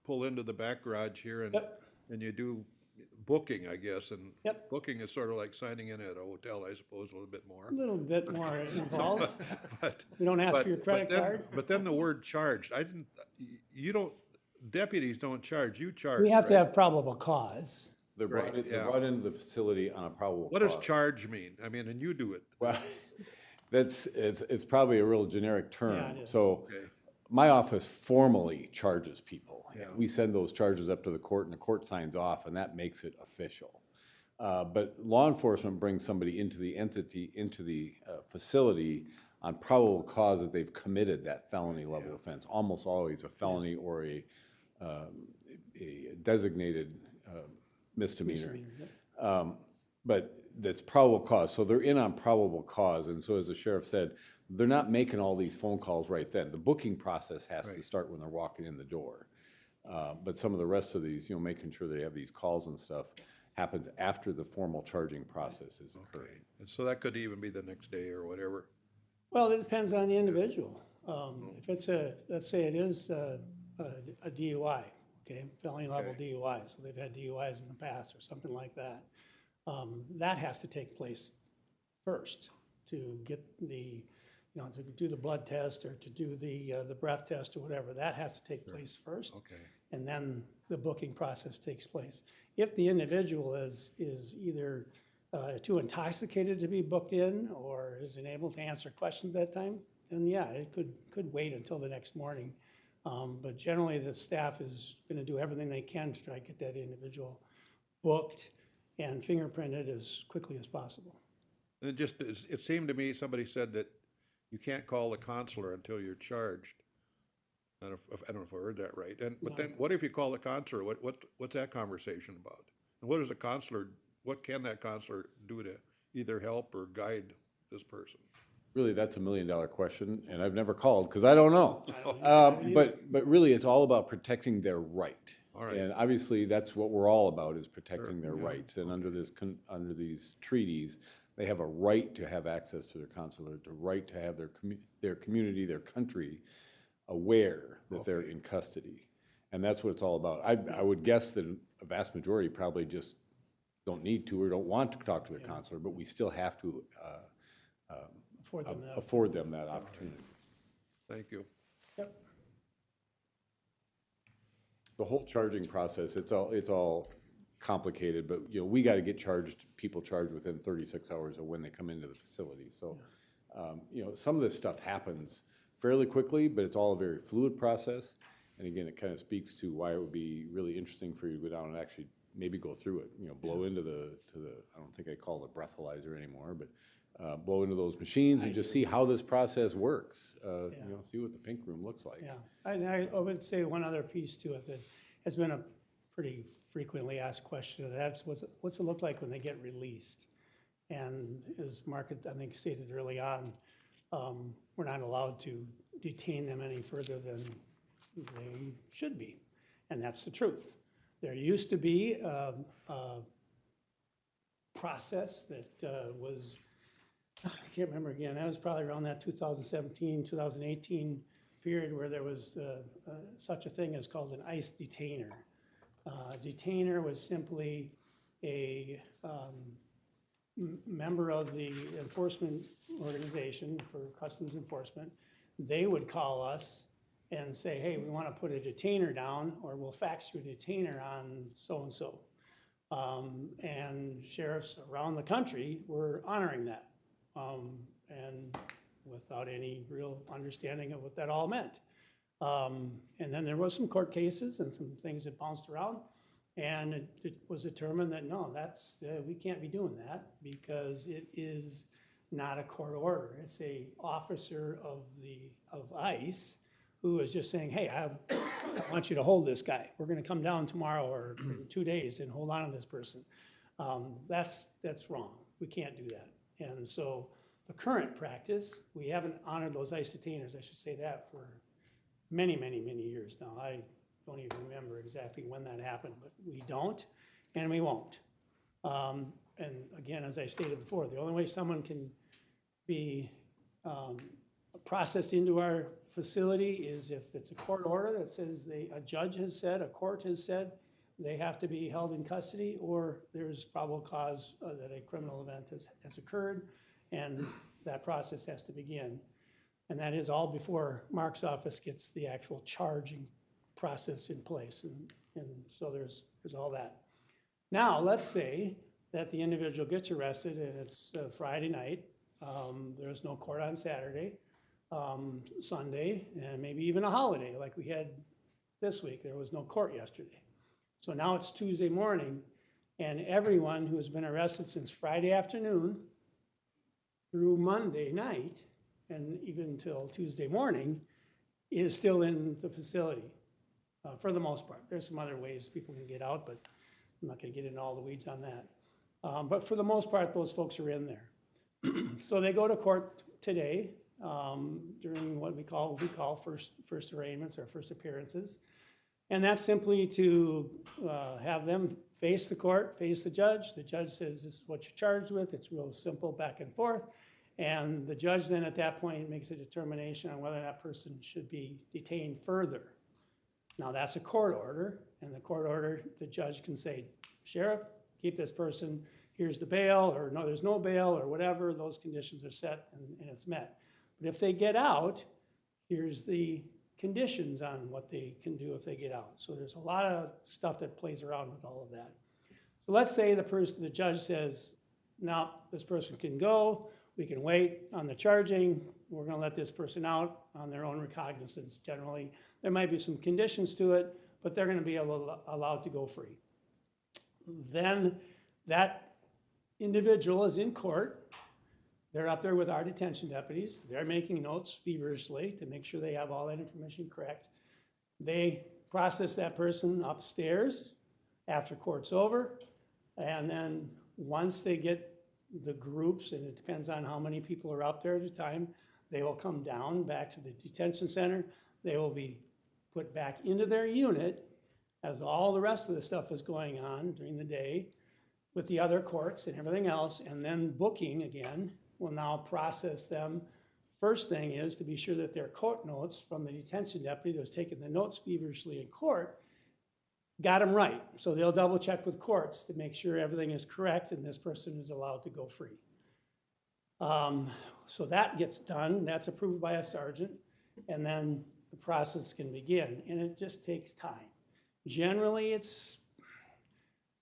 pull into the back garage here and, Yep. and you do booking, I guess, and Yep. booking is sort of like signing in at a hotel, I suppose, a little bit more. A little bit more involved. But, We don't ask for your but credit then- card. But then the word charged, I didn't, you don't, deputies don't charge, you charge, We have to right? have probable cause. They're Right, they're yeah. brought into the facility on a probable What does cause. charge mean? I mean, and you do it. Well, it's probably a real generic term. Yeah, it is. So Okay. my office formally charges people. Yeah. We send those charges up to the court and the court signs off and that makes it official. But law enforcement brings somebody into the entity, into the facility on probable cause that they've committed that felony level offense, almost always a felony or a designated misdemeanor. But that's probable cause, so they're in on probable cause, and so as the sheriff said, they're not making all these phone calls right then. The booking process has to start when they're walking in the door. But some of the rest of these, making sure they have these calls and stuff, happens after the formal charging process is occurring. And so that could even be the next day or whatever. Well, it depends on the individual. If it's let's say it is a DUI, okay, felony level DUI, so they've had DUIs in the past or something like that, that has to take place first to get the, to do the blood test or to do the breath test or whatever. That has to take place first. Okay. And then the booking process takes place. If the individual is either too intoxicated to be booked in or is unable to answer questions at that time, then yeah, it could wait until the next morning. But generally, the staff is going to do everything they can to try to get that individual booked and fingerprinted as quickly as possible. And it seemed to me, somebody said that you can't call the consular until you're charged. I don't know if I heard that right. But then, what if you call the consular? What's that conversation about? And what can that consular do to either help or guide this person? Really, that's $1 million question, and I've never called because I don't know. But really, it's all about protecting their right. All right. And obviously, that's what we're all about, is protecting their rights. And under these treaties, they have a right to have access to their consulate, the right to have their community, their country aware that they're in custody. And that's what it's all about. I would guess that a vast majority probably just don't need to or don't want to talk to their consular, but we still have to afford them that opportunity. Thank you. Yep. The whole charging process, it's all complicated, but we got to get people charged within 36 hours of when they come into the facility. So, some of this stuff happens fairly quickly, but it's all a very fluid process. And again, it kind of speaks to why it would be really interesting for you to go down and actually maybe go through it. Blow into the I don't think I call it a breathalyzer anymore, but blow into those machines and just see how this process works. See what the pink room looks like. Yeah, and I would say one other piece to it that has been a pretty frequently asked question, that's what's it look like when they get released? And as Mark, I think, stated early on, we're not allowed to detain them any further than they should be, and that's the truth. There used to be a process that was, I can't remember again, that was probably around that 2017, 2018 period where there was such a thing as called an ICE detainer. Detainer was simply a member of the enforcement organization for customs enforcement. They would call us and say, hey, we want to put a detainer down, or we'll fax you a detainer on so-and-so. And sheriffs around the country were honoring that, and without any real understanding of what that all meant. And then there was some court cases and some things that bounced around, and it was determined that no, we can't be doing that because it is not a court order. It's a officer of ICE who is just saying, hey, I want you to hold this guy. We're gonna come down tomorrow or in 2 days and hold on to this person. That's wrong. We can't do that. And so the current practice, we haven't honored those ICE detainers, I should say that, for many, many, many years now. I don't even remember exactly when that happened, but we don't and we won't. And again, as I stated before, the only way someone can be processed into our facility is if it's a court order that says a judge has said, a court has said, they have to be held in custody, or there's probable cause that a criminal event has occurred, and that process has to begin. And that is all before Mark's office gets the actual charging process in place. And so there's all that. Now, let's say that the individual gets arrested and it's Friday night. There's no court on Saturday, Sunday, and maybe even a holiday like we had this week. There was no court yesterday. So now it's Tuesday morning, and everyone who has been arrested since Friday afternoon through Monday night, and even until Tuesday morning, is still in the facility, for the most part. There's some other ways people can get out, but I'm not gonna get into all the weeds on that. But for the most part, those folks are in there. So they go to court today during what we call first arraignments or first appearances. And that's simply to have them face the court, face the judge. The judge says, this is what you're charged with. It's real simple back and forth. And the judge then at that point makes a determination on whether that person should be detained further. Now that's a court order, and the court order, the judge can say, sheriff, keep this person, here's the bail, or no, there's no bail, or whatever, those conditions are set and it's met. But if they get out, here's the conditions on what they can do if they get out. So there's a lot of stuff that plays around with all of that. So let's say the judge says, no, this person can go, we can wait on the charging, we're gonna let this person out on their own recognizance generally. There might be some conditions to it, but they're gonna be allowed to go free. Then that individual is in court. They're up there with our detention deputies. They're making notes feverishly to make sure they have all that information correct. They process that person upstairs after court's over. And then once they get the groups, and it depends on how many people are up there at a time, they will come down back to the detention center. They will be put back into their unit as all the rest of the stuff is going on during the day with the other courts and everything else. And then booking again will now process them. First thing is to be sure that their court notes from the detention deputy that was taking the notes feverishly in court got them right. So they'll double check with courts to make sure everything is correct and this person is allowed to go free. So that gets done, that's approved by a sergeant, and then the process can begin, and it just takes time. Generally it's,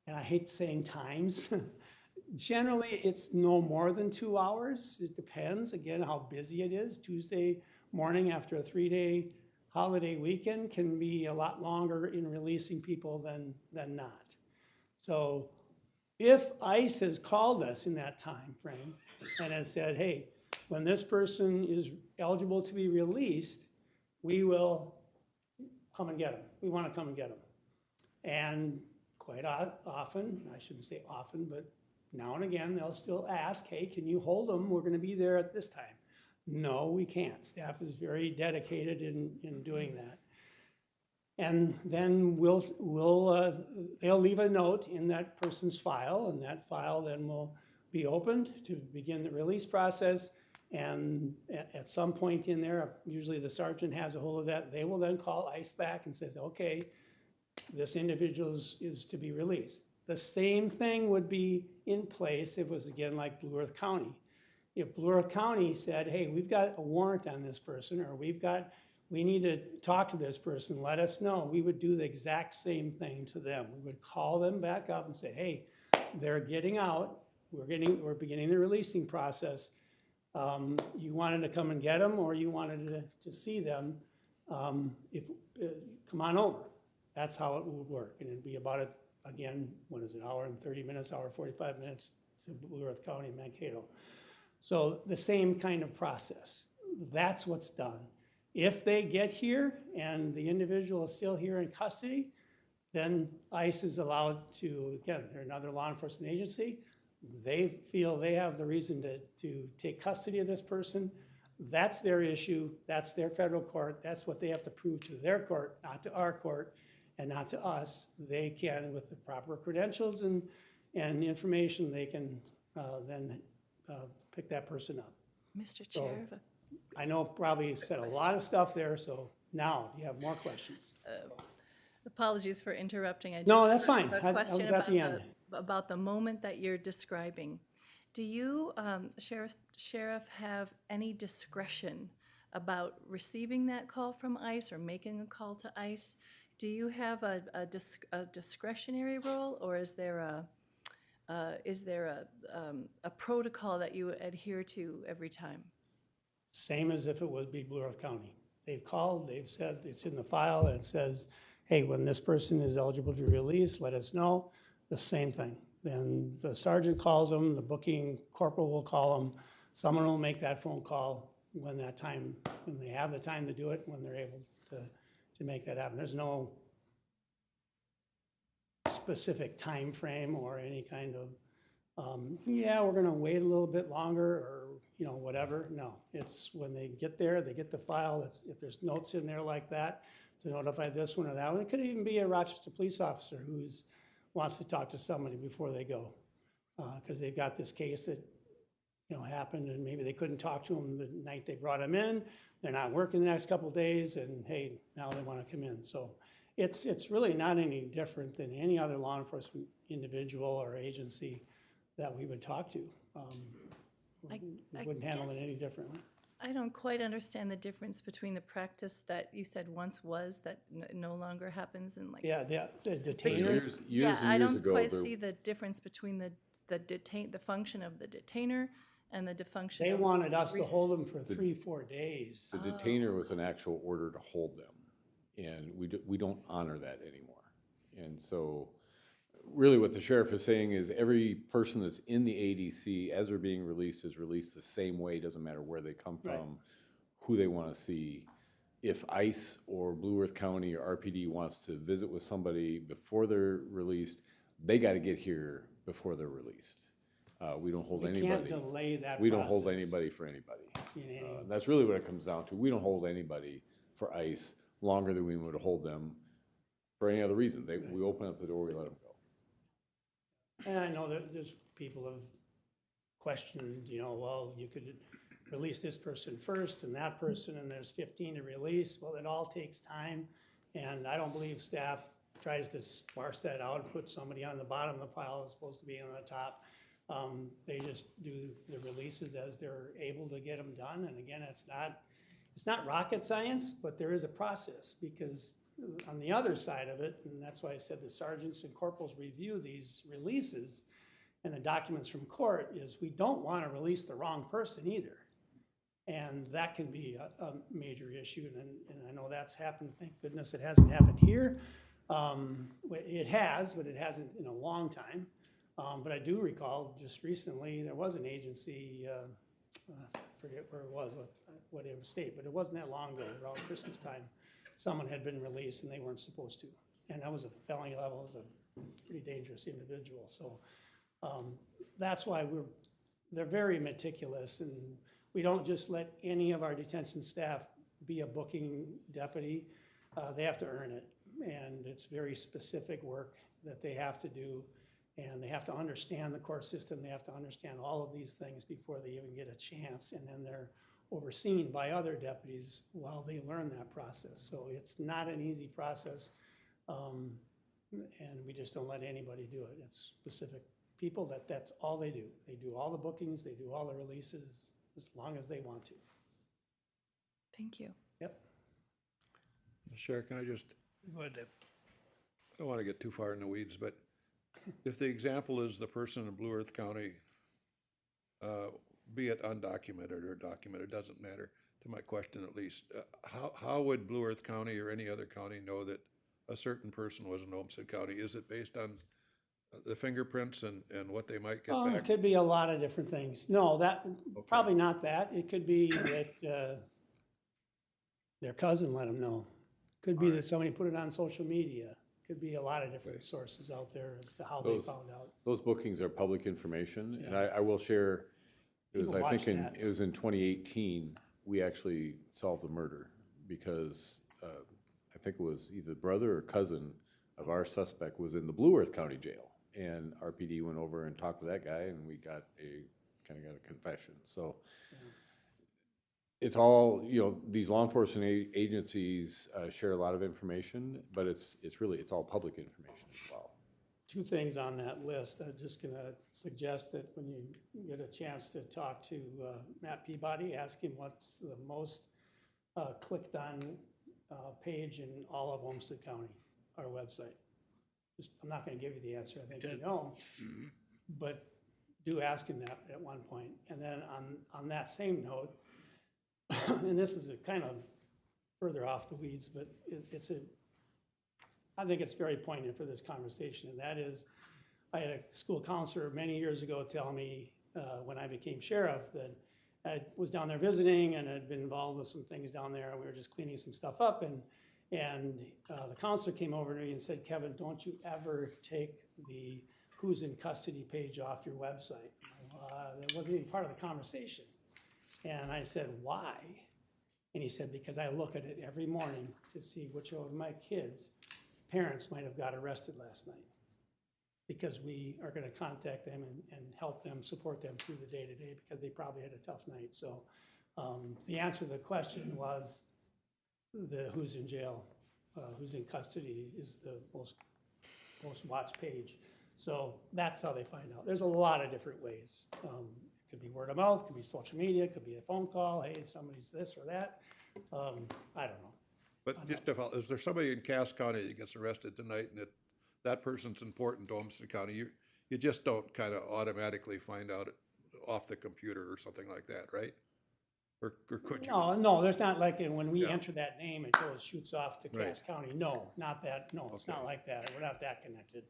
and I hate saying times, generally it's no more than 2 hours. It depends, again, how busy it is. Tuesday morning after a 3-day holiday weekend can be a lot longer in releasing people than not. So if ICE has called us in that time frame and has said, hey, when this person is eligible to be released, we will come and get them. We want to come and get them. And quite often, I shouldn't say often, but now and again, they'll still ask, hey, can you hold them? We're going to be there at this time. No, we can't. Staff is very dedicated in doing that. And then they'll leave a note in that person's file, and that file then will be opened to begin the release process. And at some point in there, usually the sergeant has a hold of that. They will then call ICE back and says, okay, this individual is to be released. The same thing would be in place if it was, again, like Blue Earth County. If Blue Earth County said, hey, we've got a warrant on this person, or we need to talk to this person, let us know, we would do the exact same thing to them. We would call them back up and say, hey, they're getting out, we're beginning the releasing process. You wanted to come and get them, or you wanted to see them, come on over. That's how it would work. And it'd be about, again, what is it, hour and 30 minutes, hour 45 minutes to Blue Earth County, Mankato. So the same kind of process. That's what's done. If they get here and the individual is still here in custody, then ICE is allowed to, again, they're another law enforcement agency. They feel they have the reason to take custody of this person. That's their issue. That's their federal court. That's what they have to prove to their court, not to our court and not to us. They can, with the proper credentials and information, they can then pick that person up. Mr. Chair, I know probably said a lot of stuff there, so now you have more questions. apologies for interrupting. I just No, that's have fine. a I question was at the end. about the moment that you're describing. Do you, Sheriff, have any discretion about receiving that call from ICE or making a call to ICE? Do you have a discretionary role, or is there a protocol that you adhere to every time? Same as if it would be Blue Earth County. They've called, they've said, it's in the file, and it says, hey, when this person is eligible to release, let us know. The same thing. Then the sergeant calls them, the booking corporal will call them, someone will make that phone call when that time, when they have the time to do it, when they're able to make that happen. There's no specific time frame or any kind of, yeah, we're gonna wait a little bit longer, or you know, whatever. No, it's when they get there, they get the file. It's, if there's notes in there like that to notify this one or that one. It could even be a Rochester police officer who's wants to talk to somebody before they go, because they've got this case that, you know, happened, and maybe they couldn't talk to him the night they brought him in. They're not working the next couple of days, and hey, now they want to come in. So it's really not any different than any other law enforcement individual or agency that we would talk to. We wouldn't handle it any differently. I don't quite understand the difference between the practice that you said once was that no longer happens and like. Yeah, the detainer. Years Yeah, and I years don't ago, quite there- see the difference between the function of the detainer and the function They of. wanted us to hold them for 3-4 days. The detainer was an actual order to hold them, and we don't honor that anymore. And so, really what the sheriff is saying is every person that's in the ADC, as they're being released, is released the same way, doesn't matter where they come from, who they want to see. If ICE or Blue Earth County or RPD wants to visit with somebody before they're released, they got to get here before they're released. We don't hold We anybody. can't delay that We don't hold process anybody for anybody. in any- That's really what it comes down to. We don't hold anybody for ICE longer than we would hold them for any other reason. We open up the door, we let them go. And I know that there's people have questioned, you know, well, you could release this person first and that person, and there's 15 to release. Well, it all takes time, and I don't believe staff tries to sparse that out and put somebody on the bottom of the pile that's supposed to be on the top. They just do the releases as they're able to get them done. And again, it's not rocket science, but there is a process, because on the other side of it, and that's why I said the sergeants and corporals review these releases and the documents from court, is we don't want to release the wrong person either. And that can be a major issue, and I know that's happened. Thank goodness it hasn't happened here. It has, but it hasn't in a long time. But I do recall just recently, there was an agency, I forget where it was, whatever state, but it wasn't that long ago, around Christmas time. Someone had been released and they weren't supposed to. And that was a felony level, it was a pretty dangerous individual. So that's why they're very meticulous, and we don't just let any of our detention staff be a booking deputy. They have to earn it, and it's very specific work that they have to do. And they have to understand the court system, they have to understand all of these things before they even get a chance, and then they're overseen by other deputies while they learn that process. So it's not an easy process, and we just don't let anybody do it. It's specific people that's all they do. They do all the bookings, they do all the releases, as long as they want to. Thank you. Yep. Sheriff, can I just, Go ahead, Dave. I don't want to get too far in the weeds, but if the example is the person in Blue Earth County, be it undocumented or documented, doesn't matter, to my question at least, how would Blue Earth County or any other county know that a certain person was in Olmsted County? Is it based on the fingerprints and what they might get Oh, it back? could be a lot of different things. No, probably not that. It could be that their cousin let them know. Could be that somebody put it on social media. Could be a lot of different sources out there as to how they found out. Those bookings are public information, and I will share, it was, People I think, watch that. it was in 2018, we actually solved the murder because I think it was either brother or cousin of our suspect was in the Blue Earth County Jail. And RPD went over and talked to that guy, and we got kind of got a confession. So it's all, these law enforcement agencies share a lot of information, but it's all public information as well. Two things on that list. I'm just going to suggest that when you get a chance to talk to Matt Peabody, ask him what's the most clicked on page in all of Olmsted County, our website. I'm not going to give you the answer. I think you know, but do ask him that at one point. And then on that same note, and this is a kind of further off the weeds, but I think it's very poignant for this conversation, and that is, I had a school counselor many years ago tell me when I became sheriff that I was down there visiting and had been involved with some things down there. We were just cleaning some stuff up, and the counselor came over to me and said, "Kevin, don't you ever take the who's in custody page off your website." That wasn't even part of the conversation. And I said, "Why?" And he said, "Because I look at it every morning to see which of my kids' parents might have got arrested last night, because we are going to contact them and help them, support them through the day-to-day, because they probably had a tough night." So the answer to the question was the who's in jail, who's in custody is the most watched page. So that's how they find out. There's a lot of different ways. It could be word of mouth, could be social media, could be a phone call. Hey, somebody's this or that. I don't know. But just to follow, is there somebody in Cass County that gets arrested tonight and that person's important to Olmsted County? You just don't kind of automatically find out off the computer or something like that, right? Or could you? No, there's not like when we Yeah. enter that name, it shoots off to Cass County. No, not that. No, it's not like that. We're not that connected.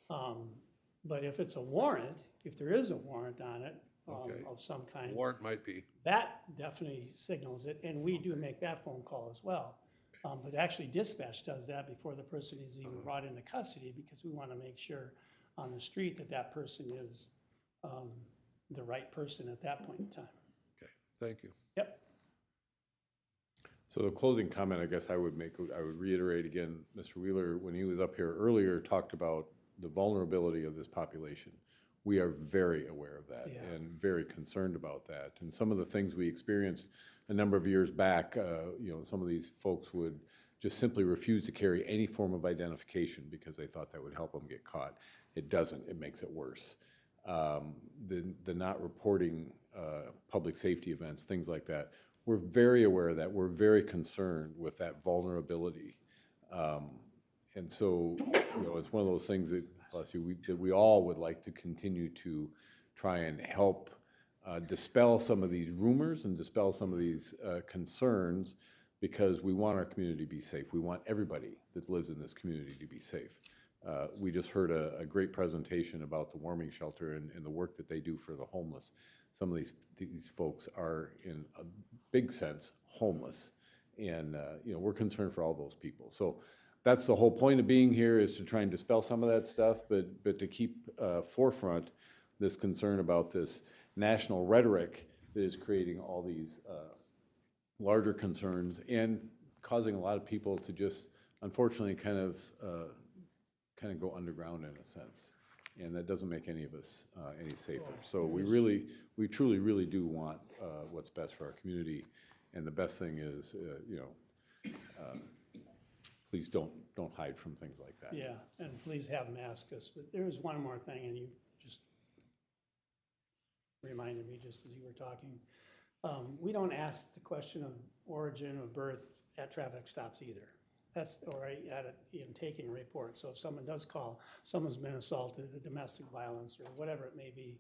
But if it's a warrant, if there is a warrant on it of some kind, Warrant might be. that definitely signals it, and we do make that phone call as well. But actually dispatch does that before the person is even brought into custody, because we want to make sure on the street that person is the right person at that point in time. Okay, thank you. Yep. So the closing comment, I guess I would reiterate again, Mr. Wheeler, when he was up here earlier, talked about the vulnerability of this population. We are very aware of that and very concerned about that. And some of the things we experienced a number of years back, some of these folks would just simply refuse to carry any form of identification because they thought that would help them get caught. It doesn't. It makes it worse. The not reporting public safety events, things like that, we're very aware of that. We're very concerned with that vulnerability. And so, it's one of those things that, bless you, that we all would like to continue to try and help dispel some of these rumors and dispel some of these concerns, because we want our community to be safe. We want everybody that lives in this community to be safe. We just heard a great presentation about the warming shelter and the work that they do for the homeless. Some of these folks are, in a big sense, homeless. And, we're concerned for all those people. So that's the whole point of being here, is to try and dispel some of that stuff, but to keep forefront this concern about this national rhetoric that is creating all these larger concerns and causing a lot of people to just, unfortunately, kind of go underground in a sense. And that doesn't make any of us any safer. So we truly, really do want what's best for our community. And the best thing is, please don't hide from things like that. Yeah, and please have them ask us. But there is one more thing, and you just reminded me just as you were talking. We don't ask the question of origin of birth at traffic stops either. That's, or in taking a report. So if someone does call, someone's been assaulted, a domestic violence, or whatever it may be,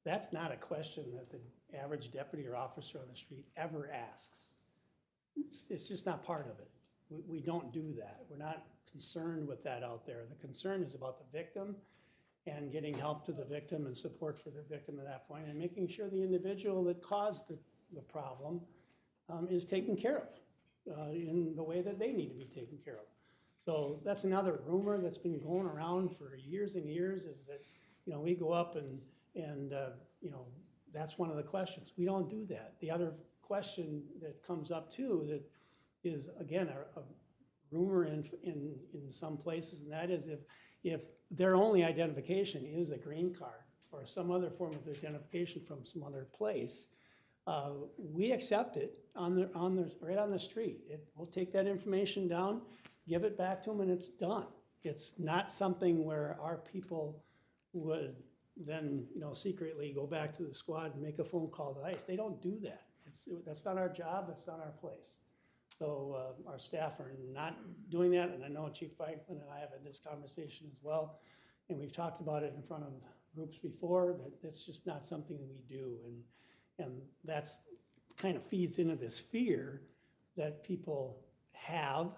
that's not a question that the average deputy or officer on the street ever asks. It's just not part of it. We don't do that. We're not concerned with that out there. The concern is about the victim and getting help to the victim and support for the victim at that point, and making sure the individual that caused the problem is taken care of. in the way that they need to be taken care of. So that's another rumor that's been going around for years and years, is that, you know, we go up and you know, that's one of the questions. We don't do that. The other question that comes up too, that is, again, a rumor in some places, and that is if their only identification is a green card or some other form of identification from some other place, we accept it right on the street. We'll take that information down, give it back to them, and it's done. It's not something where our people would then, you know, secretly go back to the squad and make a phone call to ICE. They don't do that. That's not our job, that's not our place. So our staff are not doing that, and I know Chief Franklin and I have had this conversation as well, and we've talked about it in front of groups before, that it's just not something that we do, and that's kind of feeds into this fear that people have,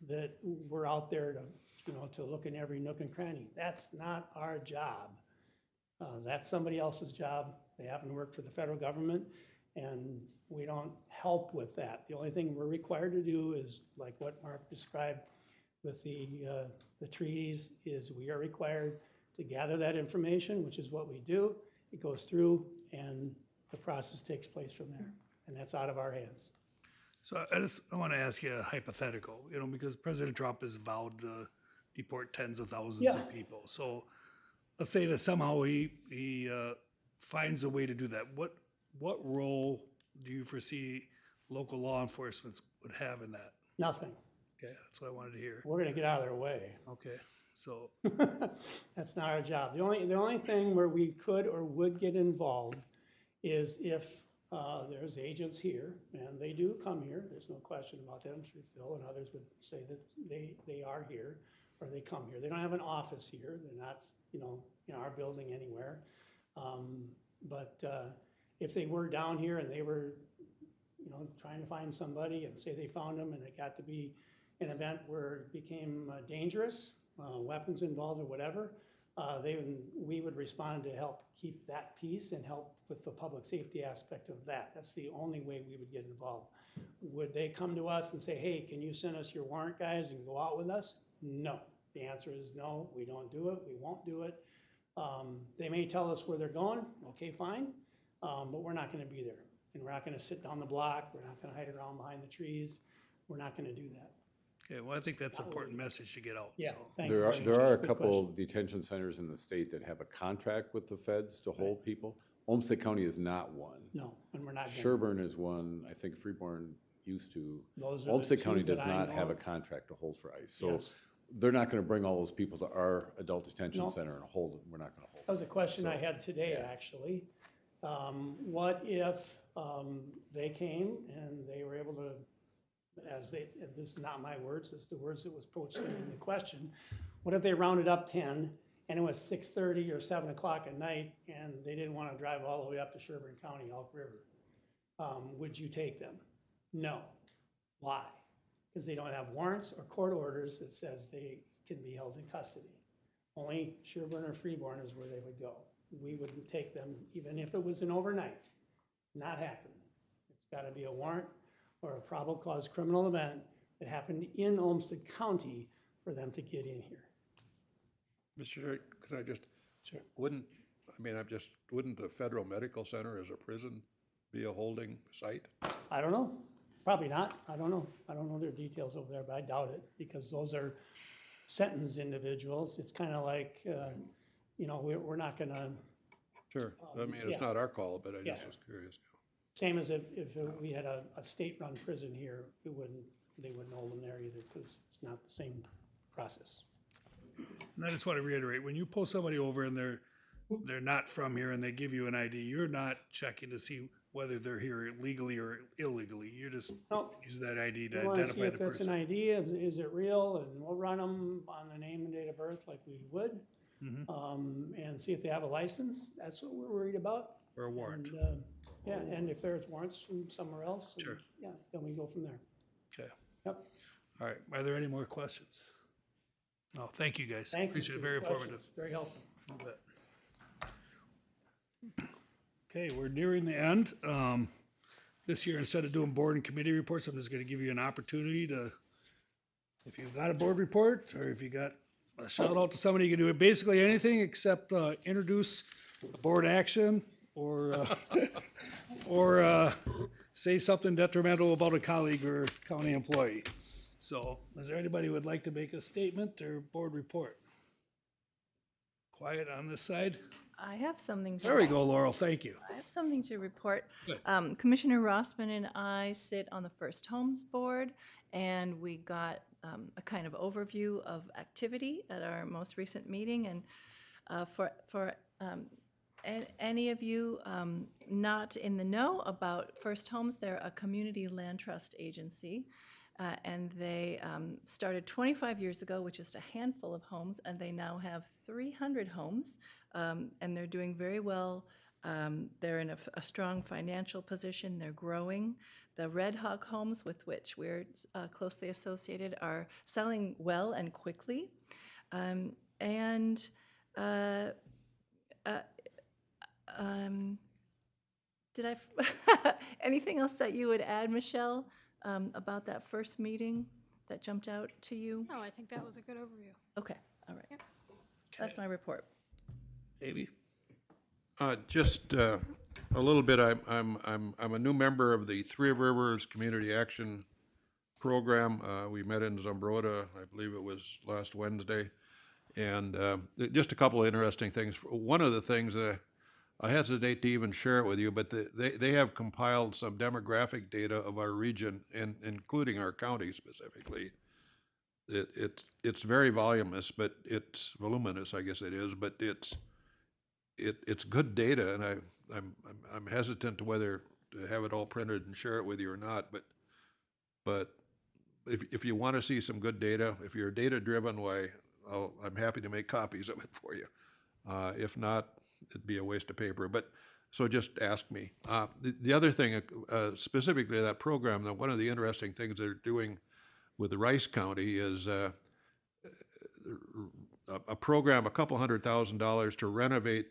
that we're out there to, you know, to look in every nook and cranny. That's not our job. That's somebody else's job. They happen to work for the federal government, and we don't help with that. The only thing we're required to do is, like what Mark described with the treaties, is we are required to gather that information, which is what we do. It goes through, and the process takes place from there, and that's out of our hands. So I want to ask you a hypothetical, you know, because President Trump has vowed to deport tens of thousands of people. So let's say that somehow he finds a way to do that. What role do you foresee local law enforcement would have in that? Nothing. Okay, that's what I wanted to hear. We're gonna get out of their way. Okay, so That's not our job. The only thing where we could or would get involved is if there's agents here, and they do come here, there's no question about that. I'm sure Phil and others would say that they are here, or they come here. They don't have an office here. They're not, you know, in our building anywhere. But if they were down here and they were, you know, trying to find somebody, and say they found them and it got to be an event where it became dangerous, weapons involved or whatever, we would respond to help keep that peace and help with the public safety aspect of that. That's the only way we would get involved. Would they come to us and say, hey, can you send us your warrant guys and go out with us? No. The answer is no, we don't do it, we won't do it. They may tell us where they're going, okay, fine, but we're not gonna be there. And we're not gonna sit down the block, we're not gonna hide around behind the trees, we're not gonna do that. okay, well, I think that's an important message to get out. Yeah, So. thank you. There are a Good couple question. detention centers in the state that have a contract with the feds to hold people. Olmsted County is not one. No, and we're not gonna. Sherburne is one, I think Freeborn used to. Those are the Olmsted two County does that I not know have a of. contract to hold for ICE. So Yes. they're not gonna bring all those people to our adult detention No. center and hold it. We're not gonna hold That was a question I So, had today, actually. What if they came and they were able to, this is not my words, this is the words that was approached to me in the question. What if they rounded up 10 and it was 6:30 or 7 o'clock at night and they didn't want to drive all the way up to Sherburne County, Elk River? Would you take them? No. Why? Because they don't have warrants or court orders that says they can be held in custody. Only Sherburne or Freeborn is where they would go. We wouldn't take them, even if it was an overnight. Not happening. It's got to be a warrant or a probable cause criminal event that happened in Olmsted County for them to get in here. Mr. Chair, could I just, Sure. wouldn't the Federal Medical Center as a prison be a holding site? I don't know. Probably not. I don't know. I don't know their details over there, but I doubt it, because those are sentenced individuals. It's kind of like, you know, we're not going to, Sure, I mean, it's yeah. not our call, but I just Yeah. was curious. same as if we had a state-run prison here, they wouldn't hold them there either, because it's not the same process. And I just want to reiterate, when you pull somebody over and they're not from here and they give you an ID, you're not checking to see whether they're here legally or illegally. You're just No. using that ID to We want to see identify the if it's an person. ID, is it real, and we'll run them on the name and date of birth like we would, and see if they have a license. That's what we're worried about. Or a warrant. And, yeah, and if there's warrants from somewhere else, and, Sure. yeah, then we go from there. Okay. Yep. All right. Are there any more questions? No, thank you, guys. Thank you. Appreciate it. for Very your informative. questions. Very helpful. A little bit. Okay, we're nearing the end. this year, instead of doing board and committee reports, I'm just gonna give you an opportunity to, if you've got a board report, or if you got a shout out to somebody, you can do it basically anything except, introduce a board action, or, say something detrimental about a colleague or county employee. So, is there anybody who would like to make a statement or board report? Quiet on this side. I have something to. There we go, Laurel, thank you. I have something to report. Good. Commissioner Rossman and I sit on the First Homes Board, and we got a kind of overview of activity at our most recent meeting. And for any of you not in the know about First Homes, they're a community land trust agency. And they started 25 years ago with just a handful of homes, and they now have 300 homes, and they're doing very well. They're in a strong financial position. They're growing. The Red Hawk homes, with which we're closely associated, are selling well and quickly. Did I, anything else that you would add, Michelle, about that first meeting that jumped out to you? No, I think that was a good overview. Okay, all right. That's my report. Davey? Just a little bit, I'm a new member of the Three Rivers Community Action Program. We met in Zumbrota, I believe it was last Wednesday. And just a couple of interesting things. One of the things that I hesitate to even share it with you, but they have compiled some demographic data of our region, and including our county specifically. It's very voluminous, but it's voluminous, I guess it is, but it's good data, and I'm hesitant to whether to have it all printed and share it with you or not. But if you want to see some good data, if you're data driven, why I'm happy to make copies of it for you. If not, it'd be a waste of paper. But so just ask me. The other thing, specifically that program, that one of the interesting things they're doing with the Rice County is a program, $200,000 to renovate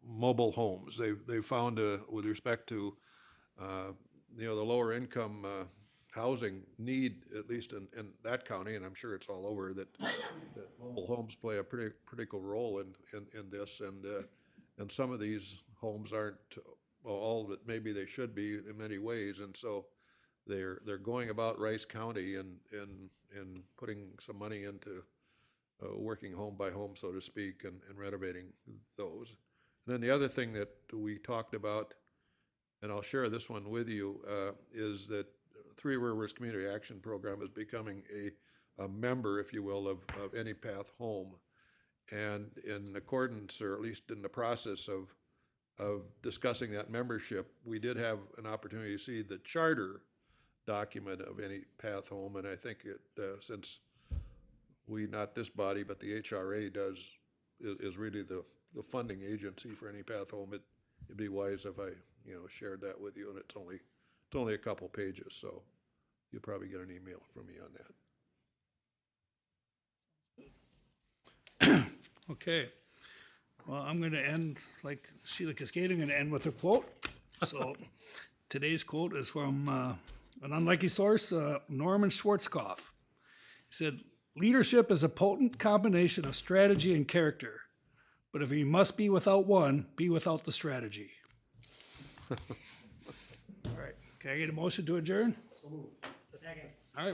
mobile homes. They found with respect to the lower income housing need, at least in that county, and I'm sure it's all over, that mobile homes play a pretty critical role in this, and some of these homes aren't all that maybe they should be in many ways, and so they're going about Rice County and putting some money into working home by home, so to speak, and renovating those. And then the other thing that we talked about, and I'll share this one with you, is that Three Rivers Community Action Program is becoming a member, if you will, of Any Path Home. And in accordance, or at least in the process of discussing that membership, we did have an opportunity to see the charter document of Any Path Home, and I think since we, not this body, but the HRA is really the funding agency for Any Path Home, it'd be wise if I shared that with you, and it's only a couple pages, so you'll probably get an email from me on that. Okay. Well, I'm going to end like Sheila Cascade. I'm going to end with a quote. So today's quote is from an unlikely source, Norman Schwarzkopf. He said, "Leadership is a potent combination of strategy and character. But if you must be without one, be without the strategy." All right. Can I get a motion to adjourn? Second.